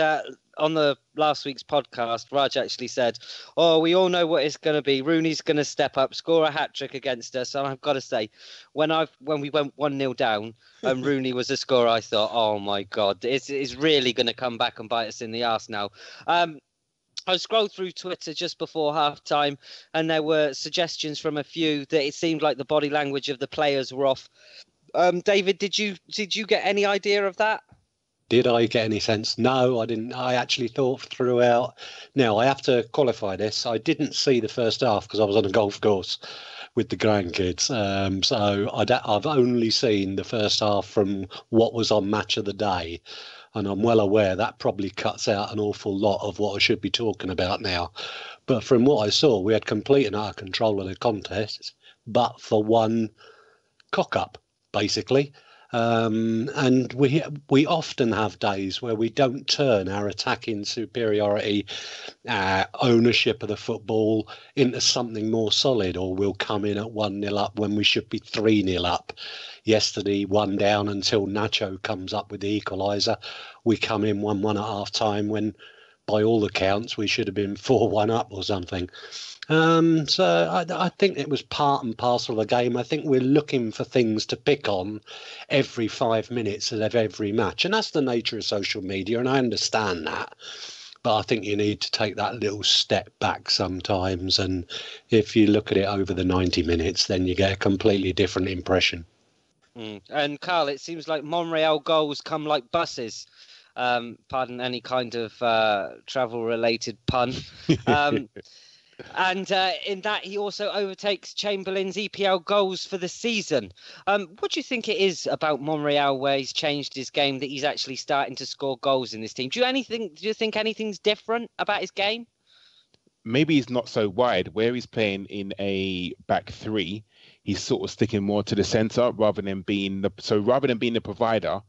on the last week's podcast, Raj actually said, "Oh, we all know what it's going to be. Rooney's going to step up, score a hat trick against us." And I've got to say, when we went 1-0 down and Rooney was the scorer, I thought, "Oh my God, it's really going to come back and bite us in the arse now." I scrolled through Twitter just before half-time, and there were suggestions from a few that it seemed like the body language of the players were off. David, did you get any idea of that? Did I get any sense? No, I didn't. I actually thought throughout. Now, I have to qualify this. I didn't see the first half because I was on a golf course with the grandkids. So I've only seen the first half from what was on Match of the Day. And I'm well aware that probably cuts out an awful lot of what I should be talking about now. But from what I saw, we had complete and utter control of the contest, but for one cock-up, basically. And we often have days where we don't turn our attacking superiority, ownership of the football into something more solid, or we'll come in at 1-0 up when we should be 3-0 up. Yesterday, 1 down until Nacho comes up with the equaliser. We come in 1-1 at half-time when, by all accounts, we should have been 4-1 up or something. So I think it was part and parcel of the game. I think we're looking for things to pick on every 5 minutes of every match. And that's the nature of social media, and I understand that. But I think you need to take that little step back sometimes. And if you look at it over the 90 minutes, then you get a completely different impression. And Karl, it seems like Monreal goals come like buses. Pardon any kind of travel-related pun. And in that, he also overtakes Chamberlain's EPL goals for the season. What do you think it is about Monreal where he's changed his game that he's actually starting to score goals in this team? Do you think anything's different about his game? Maybe he's not so wide. Where he's playing in a back three, he's sort of sticking more to the centre rather than being the provider.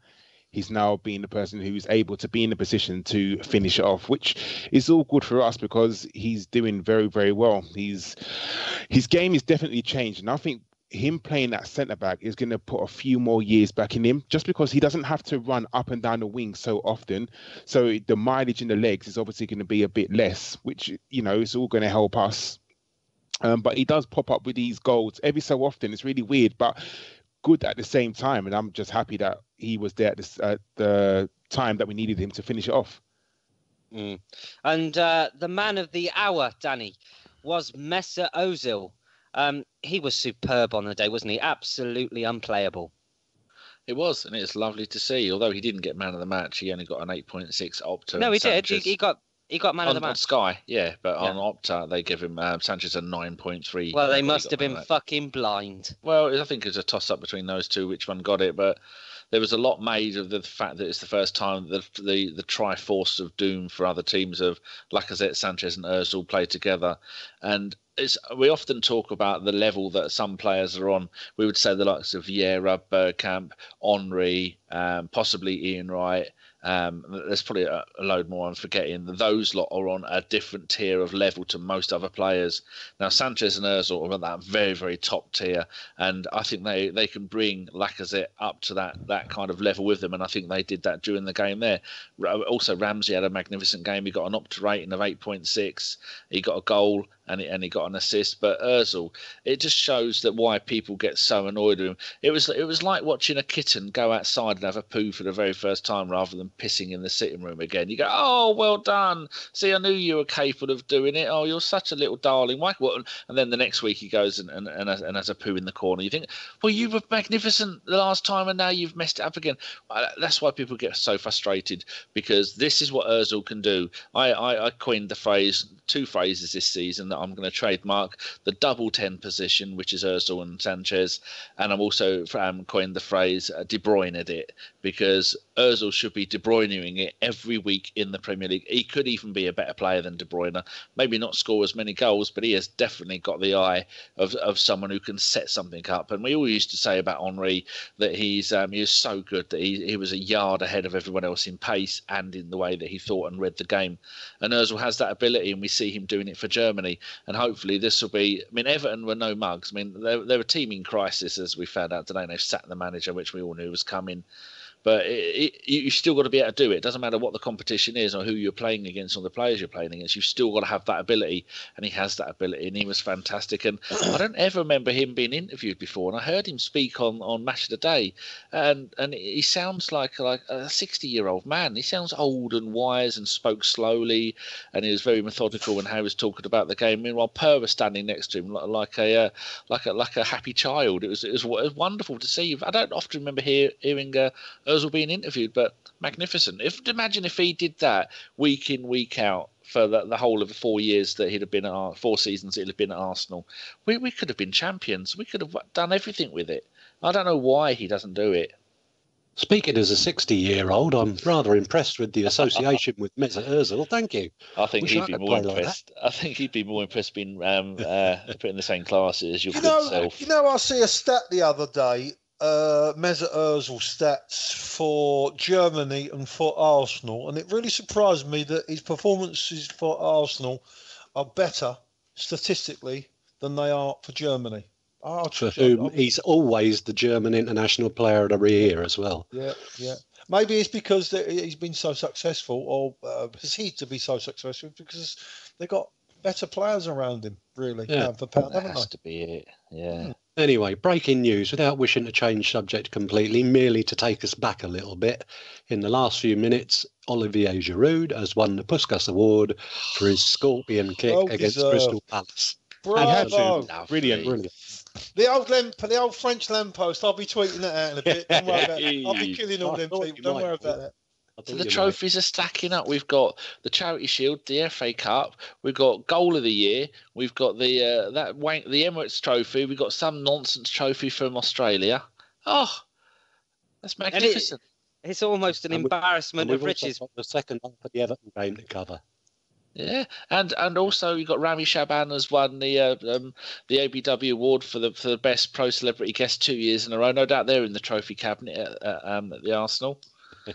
He's now being the person who's able to be in the position to finish it off, which is all good for us because he's doing very, very well. His game is definitely changed. And I think him playing that centre-back is going to put a few more years back in him just because he doesn't have to run up and down the wing so often. So the mileage in the legs is obviously going to be a bit less, which, is all going to help us. But he does pop up with these goals every so often. It's really weird, but good at the same time. And I'm just happy that he was there at the time that we needed him to finish it off. And the man of the hour, Danny, was Mesut Ozil. He was superb on the day, wasn't he? Absolutely unplayable. It was, and it's lovely to see. Although he didn't get man of the match, he only got an 8.6 Opta. No, he did. He got man of the match. On Sky, yeah, but on Opta they give him Sanchez a 9.3. Well, they must have been fucking blind. Well, I think it's a toss-up between those two, which one got it, but there was a lot made of the fact that it's the first time that the Triforce of Doom for other teams of Lacazette, Sanchez and Ozil played together. And we often talk about the level that some players are on. We would say the likes of Vieira, Bergkamp, Henry, possibly Ian Wright. There's probably a load more I'm forgetting. Those lot are on a different tier of level to most other players. Now, Sanchez and Ozil are at that very, very top tier, and I think they can bring Lacazette up to that kind of level with them, and I think they did that during the game there. Also, Ramsey had a magnificent game. He got an Opta rating of 8.6. He got a goal and he got an assist. But Ozil, it just shows that why people get so annoyed with him. It was like watching a kitten go outside and have a poo for the very first time rather than pissing in the sitting room again. You go, oh, well done. See, I knew you were capable of doing it. Oh, you're such a little darling. Why? And then the next week he goes and has a poo in the corner. You think, well, you were magnificent the last time and now you've messed it up again. That's why people get so frustrated, because this is what Ozil can do. I coined the phrase, 2 phrases this season that I'm going to trademark: the double 10 position, which is Ozil and Sanchez, and I'm also coined the phrase De Bruyne'd it, because Ozil should be De Bruyneing it every week in the Premier League. He could even be a better player than De Bruyne. Maybe not score as many goals, but he has definitely got the eye of someone who can set something up. And we all used to say about Henry that he is so good that he was a yard ahead of everyone else in pace and in the way that he thought and read the game. And Ozil has that ability, and we see him doing it for Germany. And hopefully this will be... I mean, Everton were no mugs. I mean, they're a team in crisis, as we found out today. And they've sacked the manager, which we all knew was coming. But you've still got to be able to do it. It doesn't matter what the competition is or who you're playing against or the players you're playing against. You've still got to have that ability, and he has that ability, and he was fantastic. And I don't ever remember him being interviewed before, and I heard him speak on Match of the Day, and he sounds like a 60-year-old man. He sounds old and wise and spoke slowly, and he was very methodical in how he was talking about the game. Meanwhile, Per was standing next to him like a happy child. It was wonderful to see. I don't often remember hearing Ozil being interviewed, but magnificent. Imagine if he did that week in, week out for the whole of the 4 years that he'd have been at 4 seasons he'd have been at Arsenal. We could have been champions. We could have done everything with it. I don't know why he doesn't do it. Speaking as a 60-year-old, I'm rather impressed with the association with Mesut Ozil. Thank you. I think Wish he'd I be could more play like impressed. I think he'd be more impressed being put in the same class as your good self. I see a stat the other day. Mesut Ozil stats for Germany and for Arsenal, and it really surprised me that his performances for Arsenal are better statistically than they are for Germany. For whom he's always the German international player of the year as well. Yeah. Maybe it's because he's been so successful, or perceived to be so successful, because they've got better players around him, really. Yeah. For pound, That haven't has they? to be it. Yeah. Anyway, breaking news, without wishing to change subject completely, merely to take us back a little bit. In the last few minutes, Olivier Giroud has won the Puskas Award for his scorpion kick Well against deserved. Crystal Palace. Bravo! Brilliant. The old French lamppost. I'll be tweeting that out in a bit. Don't worry about that. I'll be killing all them people. Don't worry about that. So the trophies are stacking up. We've got the Charity Shield, the FA Cup. We've got Goal of the Year. We've got the Emirates Trophy. We've got some nonsense trophy from Australia. Oh, that's magnificent. It's almost an embarrassment of riches. The second half of the Everton game to cover. Yeah, and also you've got Rami Shaban has won the ABW award for the best pro celebrity guest 2 years in a row. No doubt they're in the trophy cabinet at the Arsenal.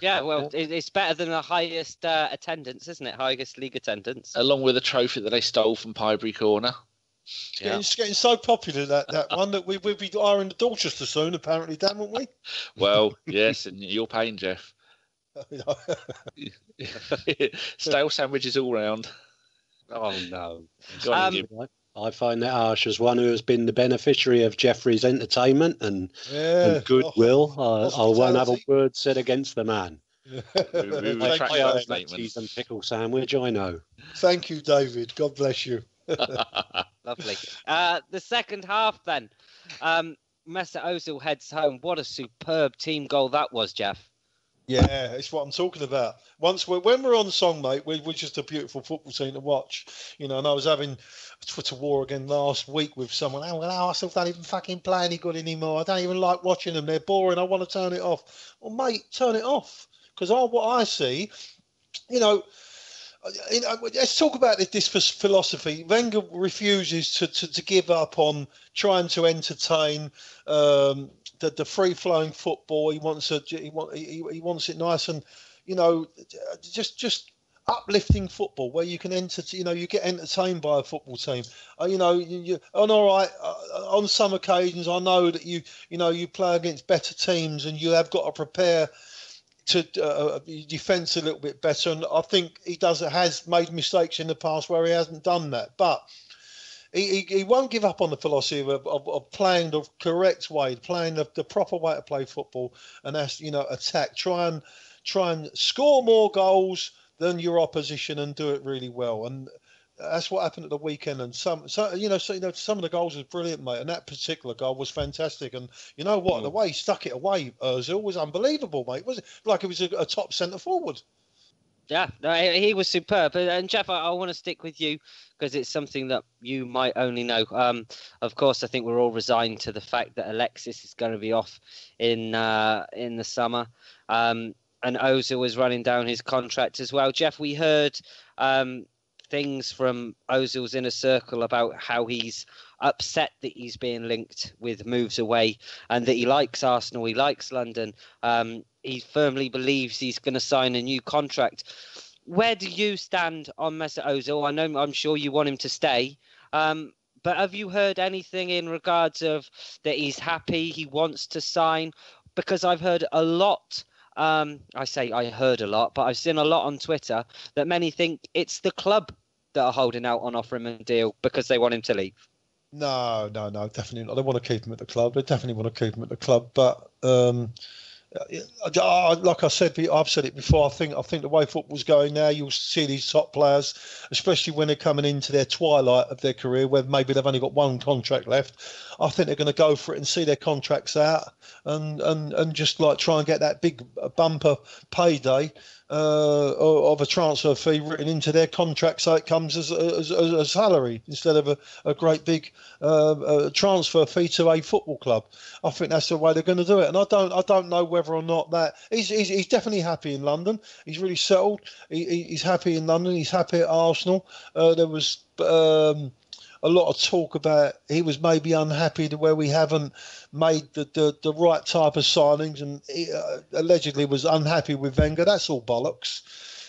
Yeah, well, it's better than the highest attendance, isn't it? Highest league attendance. Along with a trophy that they stole from Pinebury Corner. It's getting so popular, that one, that we'll be hiring the Dorchester soon, apparently, Dan, won't we? Well, yes, and you're paying, Geoff. Stale sandwiches all round. Oh, no. I find that harsh as one who has been the beneficiary of Jeffrey's entertainment and goodwill. I won't have a word said against the man. we retract that statement. Cheese and pickle sandwich, I know. Thank you, David. God bless you. Lovely. The second half, then. Mesut Ozil heads home. What a superb team goal that was, Geoff. Yeah, it's what I'm talking about. When we're on song, mate, we're just a beautiful football team to watch. And I was having a Twitter war again last week with someone. Arsenal don't even fucking play any good anymore. I don't even like watching them. They're boring. I want to turn it off. Well, mate, turn it off. Because what I see, let's talk about this philosophy. Wenger refuses to give up on trying to entertain the free flowing football. He wants it nice and just uplifting football where you can you get entertained by a football team. And all right, on some occasions I know that you play against better teams and you have got to prepare to defence a little bit better, and I think he has made mistakes in the past where he hasn't done that, but he won't give up on the philosophy of playing the correct way, playing the proper way to play football, and that's attack, try and score more goals than your opposition and do it really well. And that's what happened at the weekend. And some of the goals was brilliant, mate. And that particular goal was fantastic. And you know what? The way he stuck it away, Ozil, was unbelievable, mate. Was it like it was a top centre forward? Yeah, no, he was superb. And Geoff, I want to stick with you because it's something that you might only know. Of course, I think we're all resigned to the fact that Alexis is going to be off in the summer. And Ozil is running down his contract as well. Geoff, we heard things from Ozil's inner circle about how he's upset that he's being linked with moves away and that he likes Arsenal, he likes London. He firmly believes he's going to sign a new contract. Where do you stand on Mesut Ozil? I'm sure you want him to stay, but have you heard anything in regards of that he's happy, he wants to sign? Because I've heard a lot. I heard a lot, but I've seen a lot on Twitter that many think it's the club that are holding out on offering him a deal because they want him to leave. No, definitely not. They want to keep him at the club. They definitely want to keep him at the club. But like I said, I've said it before. I think the way football's going now, you'll see these top players, especially when they're coming into their twilight of their career, where maybe they've only got one contract left. I think they're going to go for it and see their contracts out and just like try and get that big bumper payday. of a transfer fee written into their contract, so it comes as a salary instead of a great big transfer fee to a football club. I think that's the way they're going to do it, and I don't know whether or not that he's definitely happy in London. He's really settled. He's happy in London. He's happy at Arsenal. There was a lot of talk about he was maybe unhappy where we haven't made the right type of signings, and he allegedly was unhappy with Wenger. That's all bollocks.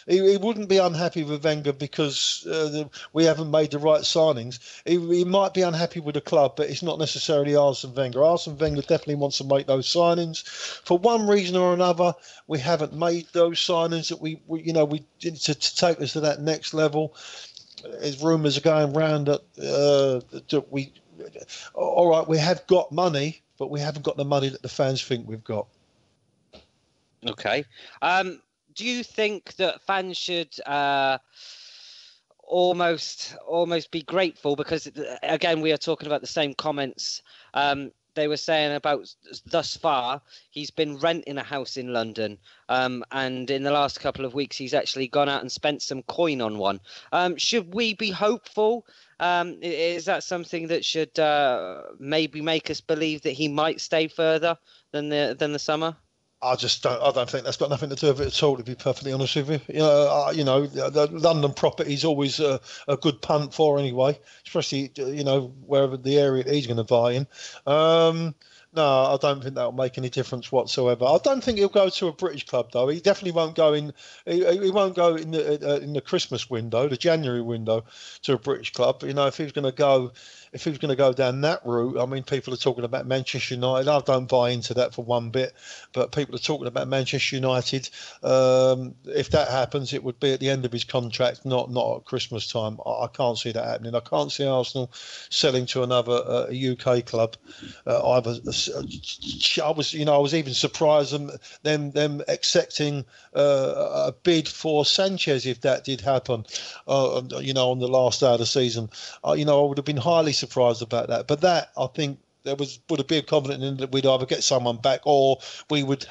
He wouldn't be unhappy with Wenger because we haven't made the right signings. He might be unhappy with the club, but it's not necessarily Arsene Wenger. Arsene Wenger definitely wants to make those signings. For one reason or another, we haven't made those signings that we to take us to that next level. As rumours are going round that we have got money, but we haven't got the money that the fans think we've got. Okay. Do you think that fans should almost be grateful? Because, again, we are talking about the same comments they were saying about thus far. He's been renting a house in London, and in the last couple of weeks, he's actually gone out and spent some coin on one. Should we be hopeful? Is that something that should maybe make us believe that he might stay further than the summer? I don't think that's got nothing to do with it at all, to be perfectly honest with you. The London property is always a good punt for anyway, especially, wherever the area that he's going to buy in. No, I don't think that'll make any difference whatsoever. I don't think he'll go to a British club, though. He definitely won't go in. He won't go in the Christmas window, the January window, to a British club. If he was going to go. If he was going to go down that route, I mean, people are talking about Manchester United. I don't buy into that for one bit, but people are talking about Manchester United. If that happens, it would be at the end of his contract, not at Christmas time. I can't see that happening. I can't see Arsenal selling to another UK club. I was even surprised them accepting a bid for Sanchez if that did happen. On the last day of the season, I would have been highly surprised about that. But that, I think, would have been confident in that we'd either get someone back or we would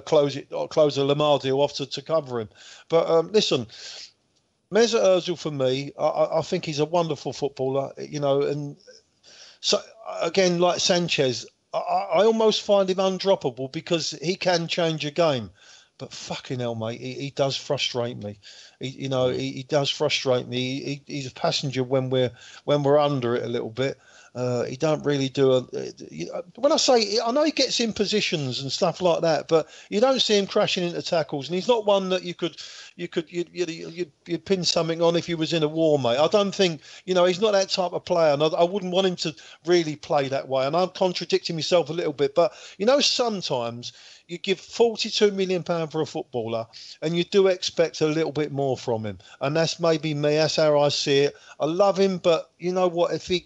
close the Lamar deal off to cover him. But listen, Mesut Ozil, for me, I think he's a wonderful footballer. And so again, like Sanchez, I almost find him undroppable because he can change a game. But fucking hell, mate, he does frustrate me. He does frustrate me. He's a passenger when we're under it a little bit. He don't really do when I say, I know he gets in positions and stuff like that, but you don't see him crashing into tackles, and he's not one that you'd pin something on if he was in a war, mate. I don't think, he's not that type of player, and I wouldn't want him to really play that way. And I'm contradicting myself a little bit, but sometimes you give £42 million for a footballer, and you do expect a little bit more from him. And that's maybe me. That's how I see it. I love him, but you know what? If he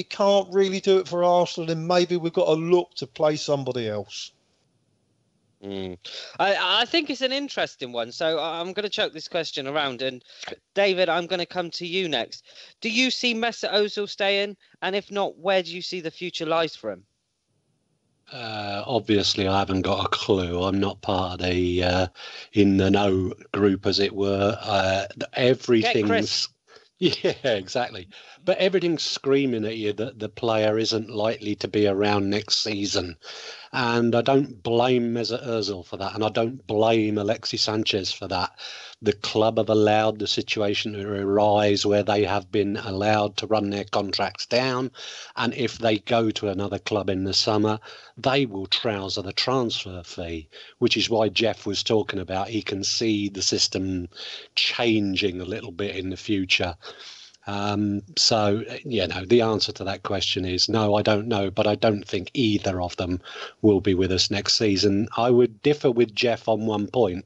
can't really do it for Arsenal, then maybe we've got to look to play somebody else. I think it's an interesting one. So I'm going to chuck this question around. And David, I'm going to come to you next. Do you see Mesut Ozil staying? And if not, where do you see the future lies for him? Obviously, I haven't got a clue. I'm not part of the in the know group, as it were. Everything's yeah, exactly. But everything's screaming at you that the player isn't likely to be around next season. And I don't blame Mesut Ozil for that, and I don't blame Alexis Sanchez for that. The club have allowed the situation to arise where they have been allowed to run their contracts down, and if they go to another club in the summer, they will trouser the transfer fee, which is why Geoff was talking about he can see the system changing a little bit in the future. So, the answer to that question is no, I don't know, but I don't think either of them will be with us next season. I would differ with Geoff on one point.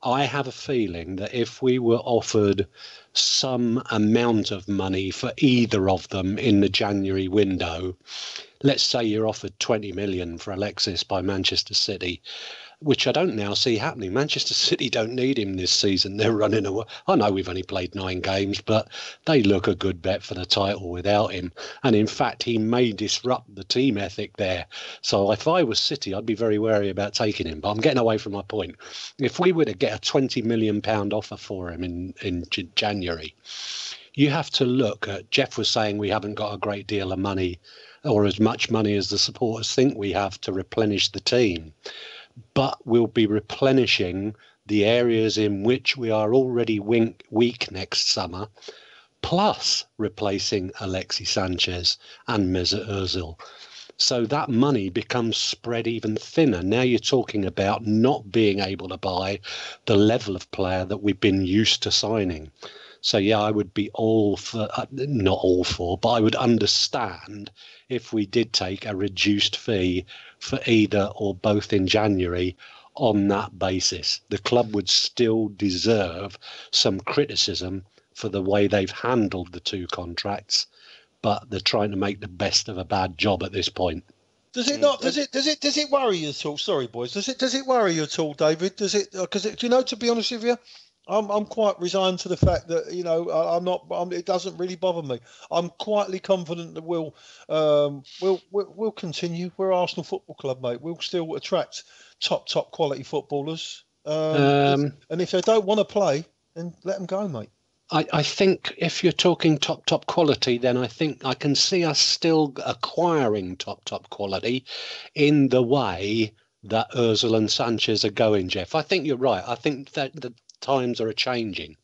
I have a feeling that if we were offered some amount of money for either of them in the January window, let's say you're offered 20 million for Alexis by Manchester City, which I don't now see happening. Manchester City don't need him this season. They're running away. I know we've only played 9 games, but they look a good bet for the title without him. And in fact, he may disrupt the team ethic there. So if I was City, I'd be very wary about taking him. But I'm getting away from my point. If we were to get a £20 million offer for him in January, you have to look at, Geoff was saying we haven't got a great deal of money or as much money as the supporters think we have to replenish the team. But we'll be replenishing the areas in which we are already weak next summer, plus replacing Alexis Sanchez and Mesut Ozil. So that money becomes spread even thinner. Now you're talking about not being able to buy the level of player that we've been used to signing. So, yeah, I would be all for, not all for, but I would understand if we did take a reduced fee for either or both in January on that basis. The club would still deserve some criticism for the way they've handled the 2 contracts, but they're trying to make the best of a bad job at this point. Does it not? Does it worry you at all? Sorry, boys. Does it worry you at all, David? Does it? Because do you know? To be honest with you, I'm quite resigned to the fact that I'm not. It doesn't really bother me. I'm quietly confident that we'll continue. We're Arsenal Football Club, mate. We'll still attract top quality footballers. And if they don't want to play, then let them go, mate. I think if you're talking top quality, then I think I can see us still acquiring top quality in the way that Ozil and Sanchez are going, Geoff. I think you're right. I think that the times are changing.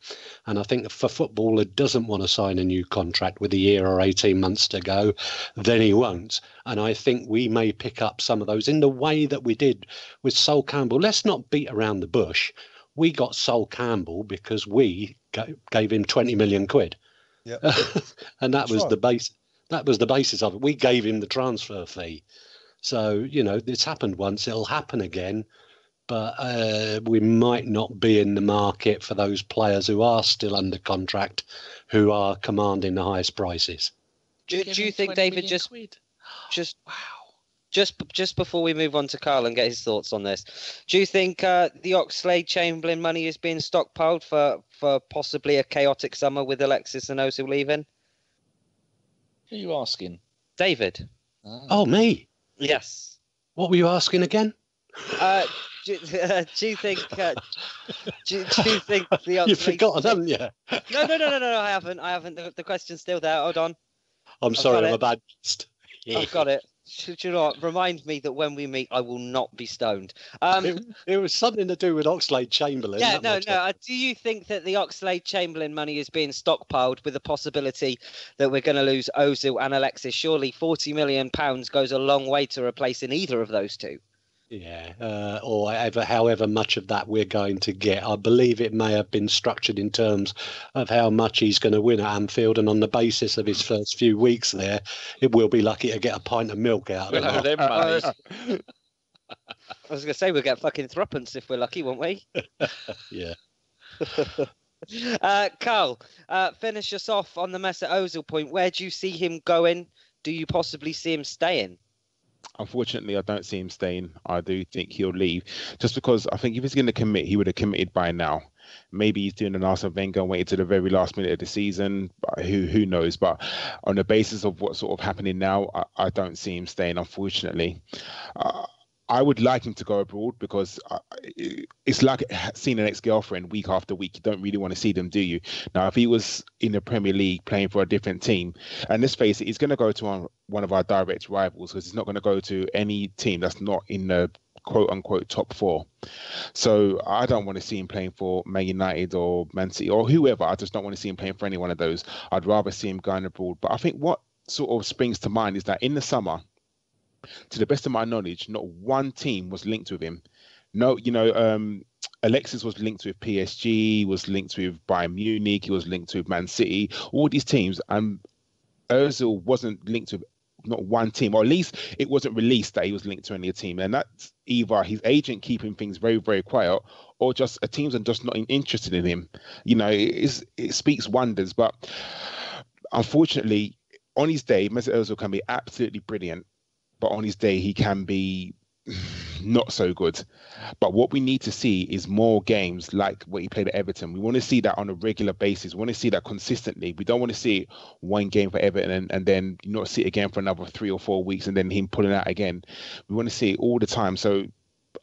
And I think if a footballer doesn't want to sign a new contract with a year or 18 months to go, then he won't. And I think we may pick up some of those in the way that we did with Sol Campbell. Let's not beat around the bush. We got Sol Campbell because we gave him 20 million quid. Yeah. And that was the base. That was the basis of it. We gave him the transfer fee. So, it's happened once. It'll happen again. But we might not be in the market for those players who are still under contract, who are commanding the highest prices. Do you think, David, just before we move on to Karl and get his thoughts on this, do you think the Oxlade-Chamberlain money is being stockpiled for possibly a chaotic summer with Alexis and Ozil leaving? Who are you asking? David. Oh, me? Yes. What were you asking again? Do you think? Do you think the Oxlade... You've forgotten, haven't you? No. I haven't. The question's still there. Hold on. I'm sorry. I'm a bad guest. I've got it. Should you know what? Remind me that when we meet, I will not be stoned. It was something to do with Oxlade-Chamberlain. Yeah, no. Do you think that the Oxlade-Chamberlain money is being stockpiled with the possibility that we're going to lose Ozil and Alexis? Surely £40 million goes a long way to replacing either of those two. Yeah, or however much of that we're going to get. I believe it may have been structured in terms of how much he's going to win at Anfield, and on the basis of his first few weeks there, it will be lucky to get a pint of milk out of him. I was going to say we'll get fucking threepence if we're lucky, won't we? Yeah. Karl, finish us off on the Mesut Ozil point. Where do you see him going? Do you possibly see him staying? Unfortunately, I don't see him staying. I do think he'll leave, just because I think if he's going to commit, he would have committed by now. Maybe he's doing an Arsene Wenger and waiting to the very last minute of the season. But who knows? But on the basis of what's sort of happening now, I don't see him staying, unfortunately. I would like him to go abroad, because it's like seeing an ex-girlfriend week after week. You don't really want to see them, do you? Now, if he was in the Premier League playing for a different team, and let's face it, he's going to go to one of our direct rivals, because he's not going to go to any team that's not in the quote-unquote top 4. So I don't want to see him playing for Man United or Man City or whoever. I just don't want to see him playing for any one of those. I'd rather see him going abroad. But I think what sort of springs to mind is that in the summer, to the best of my knowledge, not one team was linked with him. No, Alexis was linked with PSG, was linked with Bayern Munich, he was linked with Man City, all these teams, and Ozil wasn't linked with not one team, or at least it wasn't released that he was linked to any team. And that's either his agent keeping things very, very quiet, or just a teams are just not interested in him. It speaks wonders. But unfortunately, on his day, Mesut Ozil can be absolutely brilliant. But on his day, he can be not so good. But what we need to see is more games like what he played at Everton. We want to see that on a regular basis. We want to see that consistently. We don't want to see one game for Everton and then not see it again for another 3 or 4 weeks and then him pulling out again. We want to see it all the time. So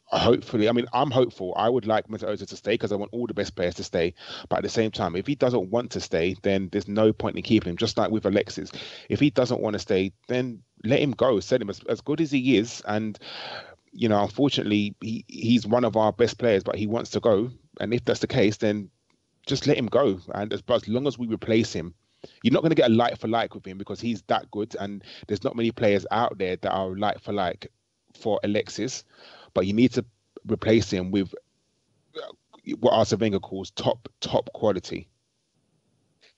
hopefully, I mean, I'm hopeful. I would like Mesut Ozil to stay because I want all the best players to stay. But at the same time, if he doesn't want to stay, then there's no point in keeping him. Just like with Alexis, if he doesn't want to stay, then let him go. Send him as good as he is. And you know, unfortunately, he's one of our best players, but he wants to go. And if that's the case, then just let him go. And as long as we replace him, you're not going to get a like for like with him because he's that good. And there's not many players out there that are like for Alexis. But you need to replace him with what Arsene Wenger calls top quality.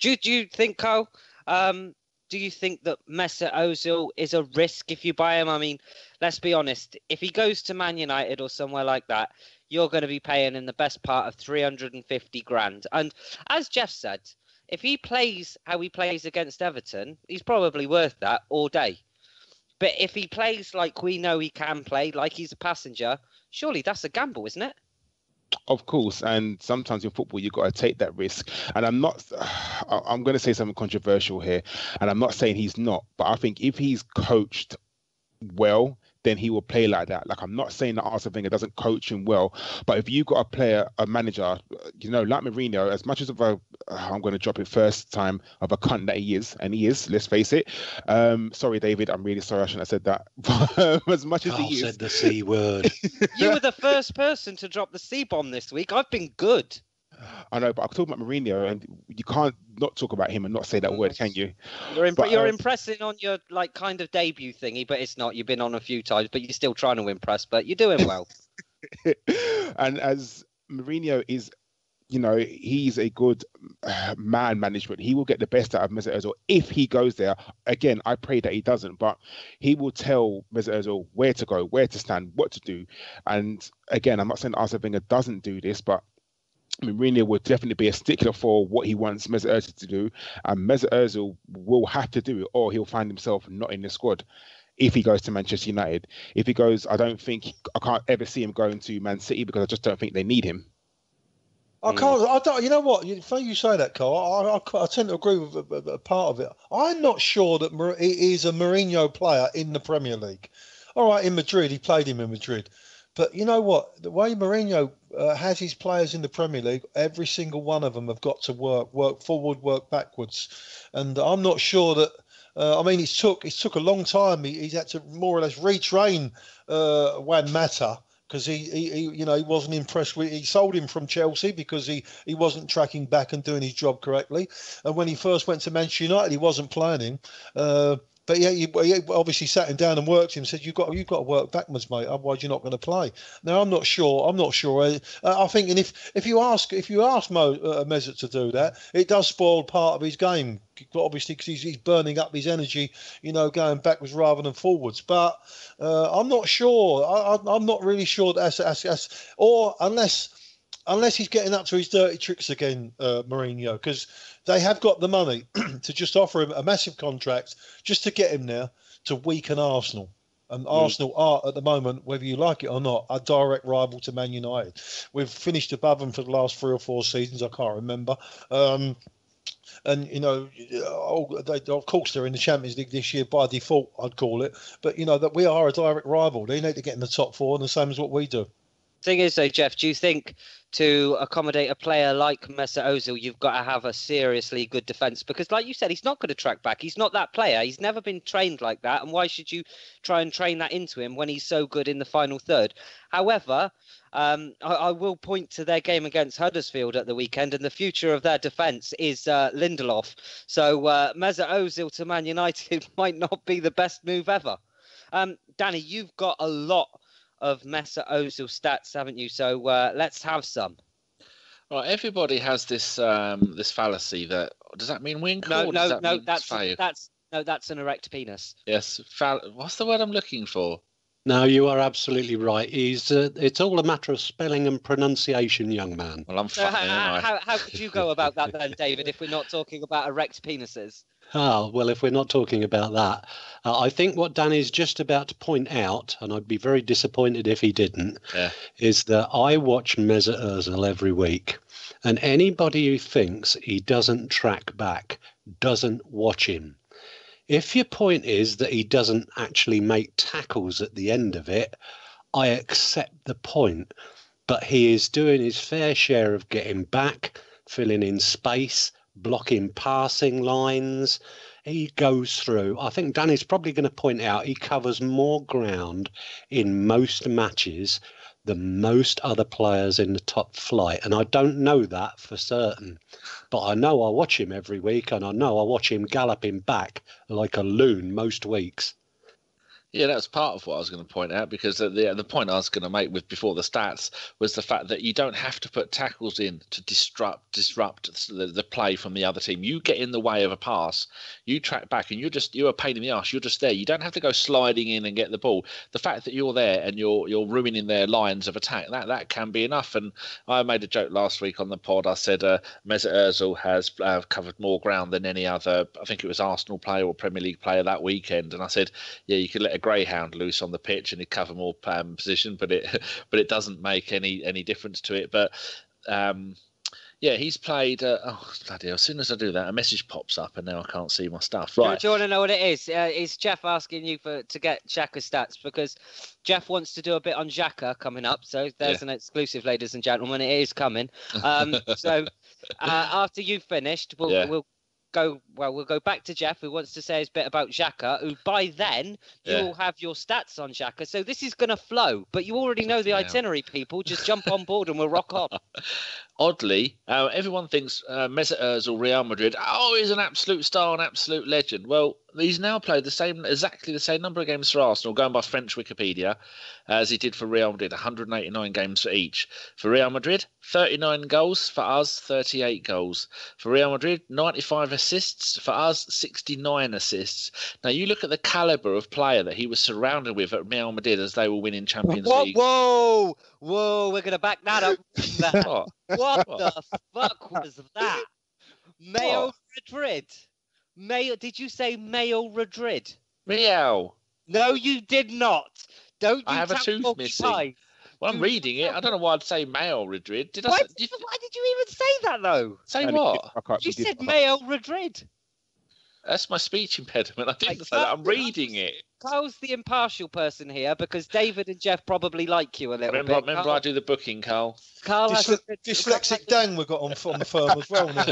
Do you think, Karl? Do you think that Mesut Ozil is a risk if you buy him? I mean, let's be honest. If he goes to Man United or somewhere like that, you're going to be paying in the best part of 350 grand. And as Geoff said, if he plays how he plays against Everton, he's probably worth that all day. But if he plays like we know he can play, like he's a passenger, surely that's a gamble, isn't it? Of course, and sometimes in football you've got to take that risk. And I'm going to say something controversial here, and I'm not saying he's not, but I think if he's coached well, then he will play like that. Like, I'm not saying that Arsene Wenger doesn't coach him well, but if you've got a manager, you know, like Mourinho, as much as I'm going to drop it first time, of a cunt that he is, and he is, let's face it. Sorry, David, I'm really sorry I shouldn't have said that. As much as he is. said the C word. You were the first person to drop the C-bomb this week. I've been good. I know, but I'm talking about Mourinho, and you can't not talk about him and not say that word, can you? You're impressing on your kind of debut thingy, but it's not. You've been on a few times, but you're still trying to impress. But you're doing well. And as Mourinho is, you know, he's a good man management. He will get the best out of Mesut Ozil if he goes there. Again, I pray that he doesn't, but he will tell Mesut Ozil where to go, where to stand, what to do. And again, I'm not saying Arsene Wenger doesn't do this, but Mourinho will definitely be a stickler for what he wants Mesut Ozil to do, and Mesut Ozil will have to do it, or he'll find himself not in the squad if he goes to Manchester United. If he goes, I can't ever see him going to Man City because I just don't think they need him. I can't. I don't. You know what? Funny you say that, Karl. I tend to agree with a part of it. I'm not sure that he is a Mourinho player in the Premier League. All right, in Madrid, he played him in Madrid. But you know what? The way Mourinho has his players in the Premier League, every single one of them have got to work forward, work backwards. And I'm not sure that. I mean, it took a long time. He's had to more or less retrain Juan Mata because he wasn't impressed with. He sold him from Chelsea because he wasn't tracking back and doing his job correctly. And when he first went to Manchester United, he wasn't playing him. But yeah, he obviously sat him down and worked him. Said you've got to work backwards, mate. Otherwise, you're not going to play. Now, I'm not sure. I think, and if you ask Mesut to do that, it does spoil part of his game. Obviously, because he's burning up his energy, going backwards rather than forwards. But I'm not sure. I'm not really sure or unless he's getting up to his dirty tricks again, Mourinho, because they have got the money to just offer him a massive contract just to get him there to weaken Arsenal. And Arsenal are, at the moment, whether you like it or not, a direct rival to Man United. We've finished above them for the last 3 or 4 seasons, I can't remember. And, of course, they're in the Champions League this year by default, I'd call it. But, that we are a direct rival. They need to get in the top 4, and the same as what we do. Thing is, though, Geoff, do you think to accommodate a player like Mesut Ozil, you've got to have a seriously good defence? Because, like you said, he's not going to track back. He's not that player. He's never been trained like that. And why should you try and train that into him when he's so good in the final third? However, I will point to their game against Huddersfield at the weekend, and the future of their defence is Lindelof. So Mesut Ozil to Man United might not be the best move ever. Danny, you've got a lot of Mesut Ozil stats, haven't you? So let's have some. Well, everybody has this this fallacy that does that mean wink? No, that's an erect penis. Yes, what's the word I'm looking for? No, you are absolutely right. It's all a matter of spelling and pronunciation, young man. Well, I'm So fucking, aren't I? how could you go about that then, David, if we're not talking about erect penises? Ah, well, if we're not talking about that, I think what Danny's just about to point out, and I'd be very disappointed if he didn't, Yeah. is that I watch Mesut Ozil every week, and anybody who thinks he doesn't track back doesn't watch him. If your point is that he doesn't actually make tackles at the end of it, I accept the point. But he is doing his fair share of getting back, filling in space, blocking passing lines. He goes through. I think Danny's probably going to point out he covers more ground in most matches than most other players in the top flight. And I don't know that for certain. But I know I watch him every week, and I know I watch him galloping back like a loon most weeks. Yeah, that's part of what I was going to point out, because the point I was going to make with before the stats was the fact that you don't have to put tackles in to disrupt the play from the other team. You get in the way of a pass, you track back, and you're a pain in the arse. You're just there. You don't have to go sliding in and get the ball. The fact that you're there and you're ruining their lines of attack, that can be enough. And I made a joke last week on the pod. I said Mesut Ozil has covered more ground than any other. I think it was Arsenal player or Premier League player that weekend. And I said, yeah, you could let a greyhound loose on the pitch and he'd cover more position, but it doesn't make any difference to it. But yeah, he's played. Oh bloody hell! As soon as I do that, a message pops up, and now I can't see my stuff. Right? Do you want to know what it is? Is Geoff asking you to get Xhaka stats, because Geoff wants to do a bit on Xhaka coming up. So there's an exclusive, ladies and gentlemen. It is coming. So after you've finished, we'll go back to Geoff, who wants to say his bit about Xhaka, who by then you'll have your stats on Xhaka. So this is going to flow, but you already know the itinerary, people. Just jump on board and we'll rock on. Oddly, everyone thinks Mesut Ozil, Real Madrid, he's an absolute star, an absolute legend. Well, he's now played exactly the same number of games for Arsenal, going by French Wikipedia, as he did for Real Madrid, 189 games for each. For Real Madrid, 39 goals. For us, 38 goals. For Real Madrid, 95 assists. For us, 69 assists. Now, you look at the calibre of player that he was surrounded with at Real Madrid as they were winning Champions League. Whoa, we're going to back that up. What the fuck was that? Mayo Madrid. Did you say Mayo Madrid? Real. No, you did not. Don't you I have a tooth missing. Pie. Well, I'm reading it. I don't know why I'd say Mayo Madrid. Why did you even say that, though? Say what? You said Mayo Madrid. That's my speech impediment. I didn't say that. I'm reading it. Carl's the impartial person here, because David and Geoff probably like you a little bit. Remember, I do the booking, Carl. Carl dyslexic Dan we've got on the firm as well now.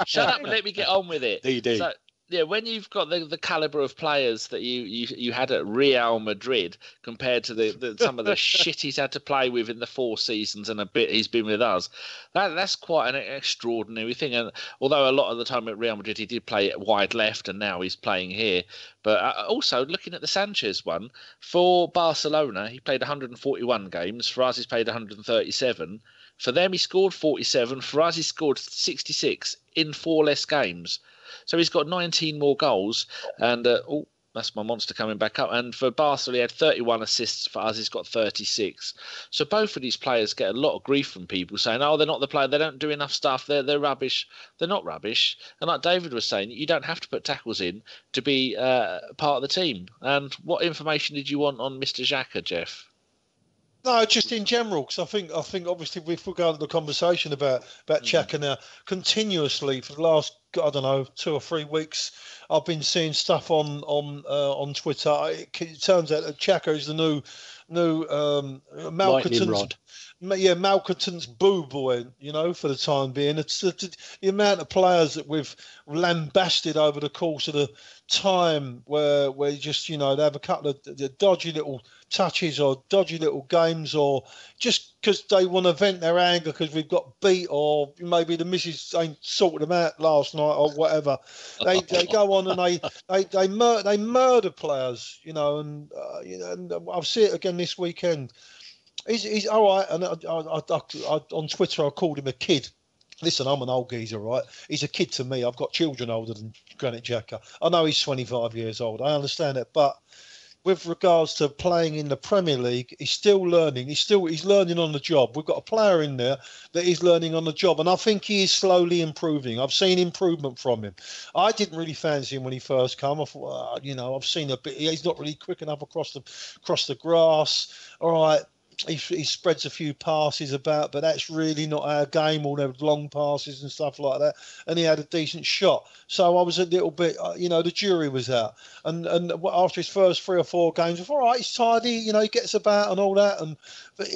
Shut up and let me get on with it. DD. So, yeah, when you've got the calibre of players that you had at Real Madrid compared to some of the shit he's had to play with in the 4 seasons and a bit he's been with us, that's quite an extraordinary thing. And although a lot of the time at Real Madrid he did play at wide left, and now he's playing here. But also looking at the Sanchez one, for Barcelona he played 141 games. For us he's played 137. For them he scored 47. For us he scored 66 in 4 less games. So he's got 19 more goals, and that's my monster coming back up. And for Barcelona, he had 31 assists. For us, he's got 36. So both of these players get a lot of grief from people saying, they're not the player. They don't do enough stuff. They're rubbish. They're not rubbish. And like David was saying, you don't have to put tackles in to be part of the team. And what information did you want on Mr. Xhaka, Geoff? No, just in general, because I think obviously if we're going to the conversation about Xhaka now, continuously for the last 2 or 3 weeks, I've been seeing stuff on Twitter. It turns out that Xhaka is the new malcontent's boo boy, for the time being. It's the amount of players that we've lambasted over the course of the time where just, they have a couple of dodgy little touches or dodgy little games, or just because they want to vent their anger because we've got beat, or maybe the missus ain't sorted them out last night or whatever. They go on and they murder players, and I'll see it again this weekend. He's all right, and I on Twitter I called him a kid. Listen, I'm an old geezer, right? He's a kid to me. I've got children older than Granit Xhaka. I know he's 25 years old. I understand it, but with regards to playing in the Premier League, he's still learning. He's learning on the job. We've got a player in there that is learning on the job, and I think he is slowly improving. I've seen improvement from him. I didn't really fancy him when he first came. I thought, I've seen a bit. He's not really quick enough across the grass. All right. He spreads a few passes about, but that's really not our game, all those long passes and stuff like that. And he had a decent shot. So I was a little bit, the jury was out. And after his first 3 or 4 games, I thought, all right, he's tidy, he gets about and all that. But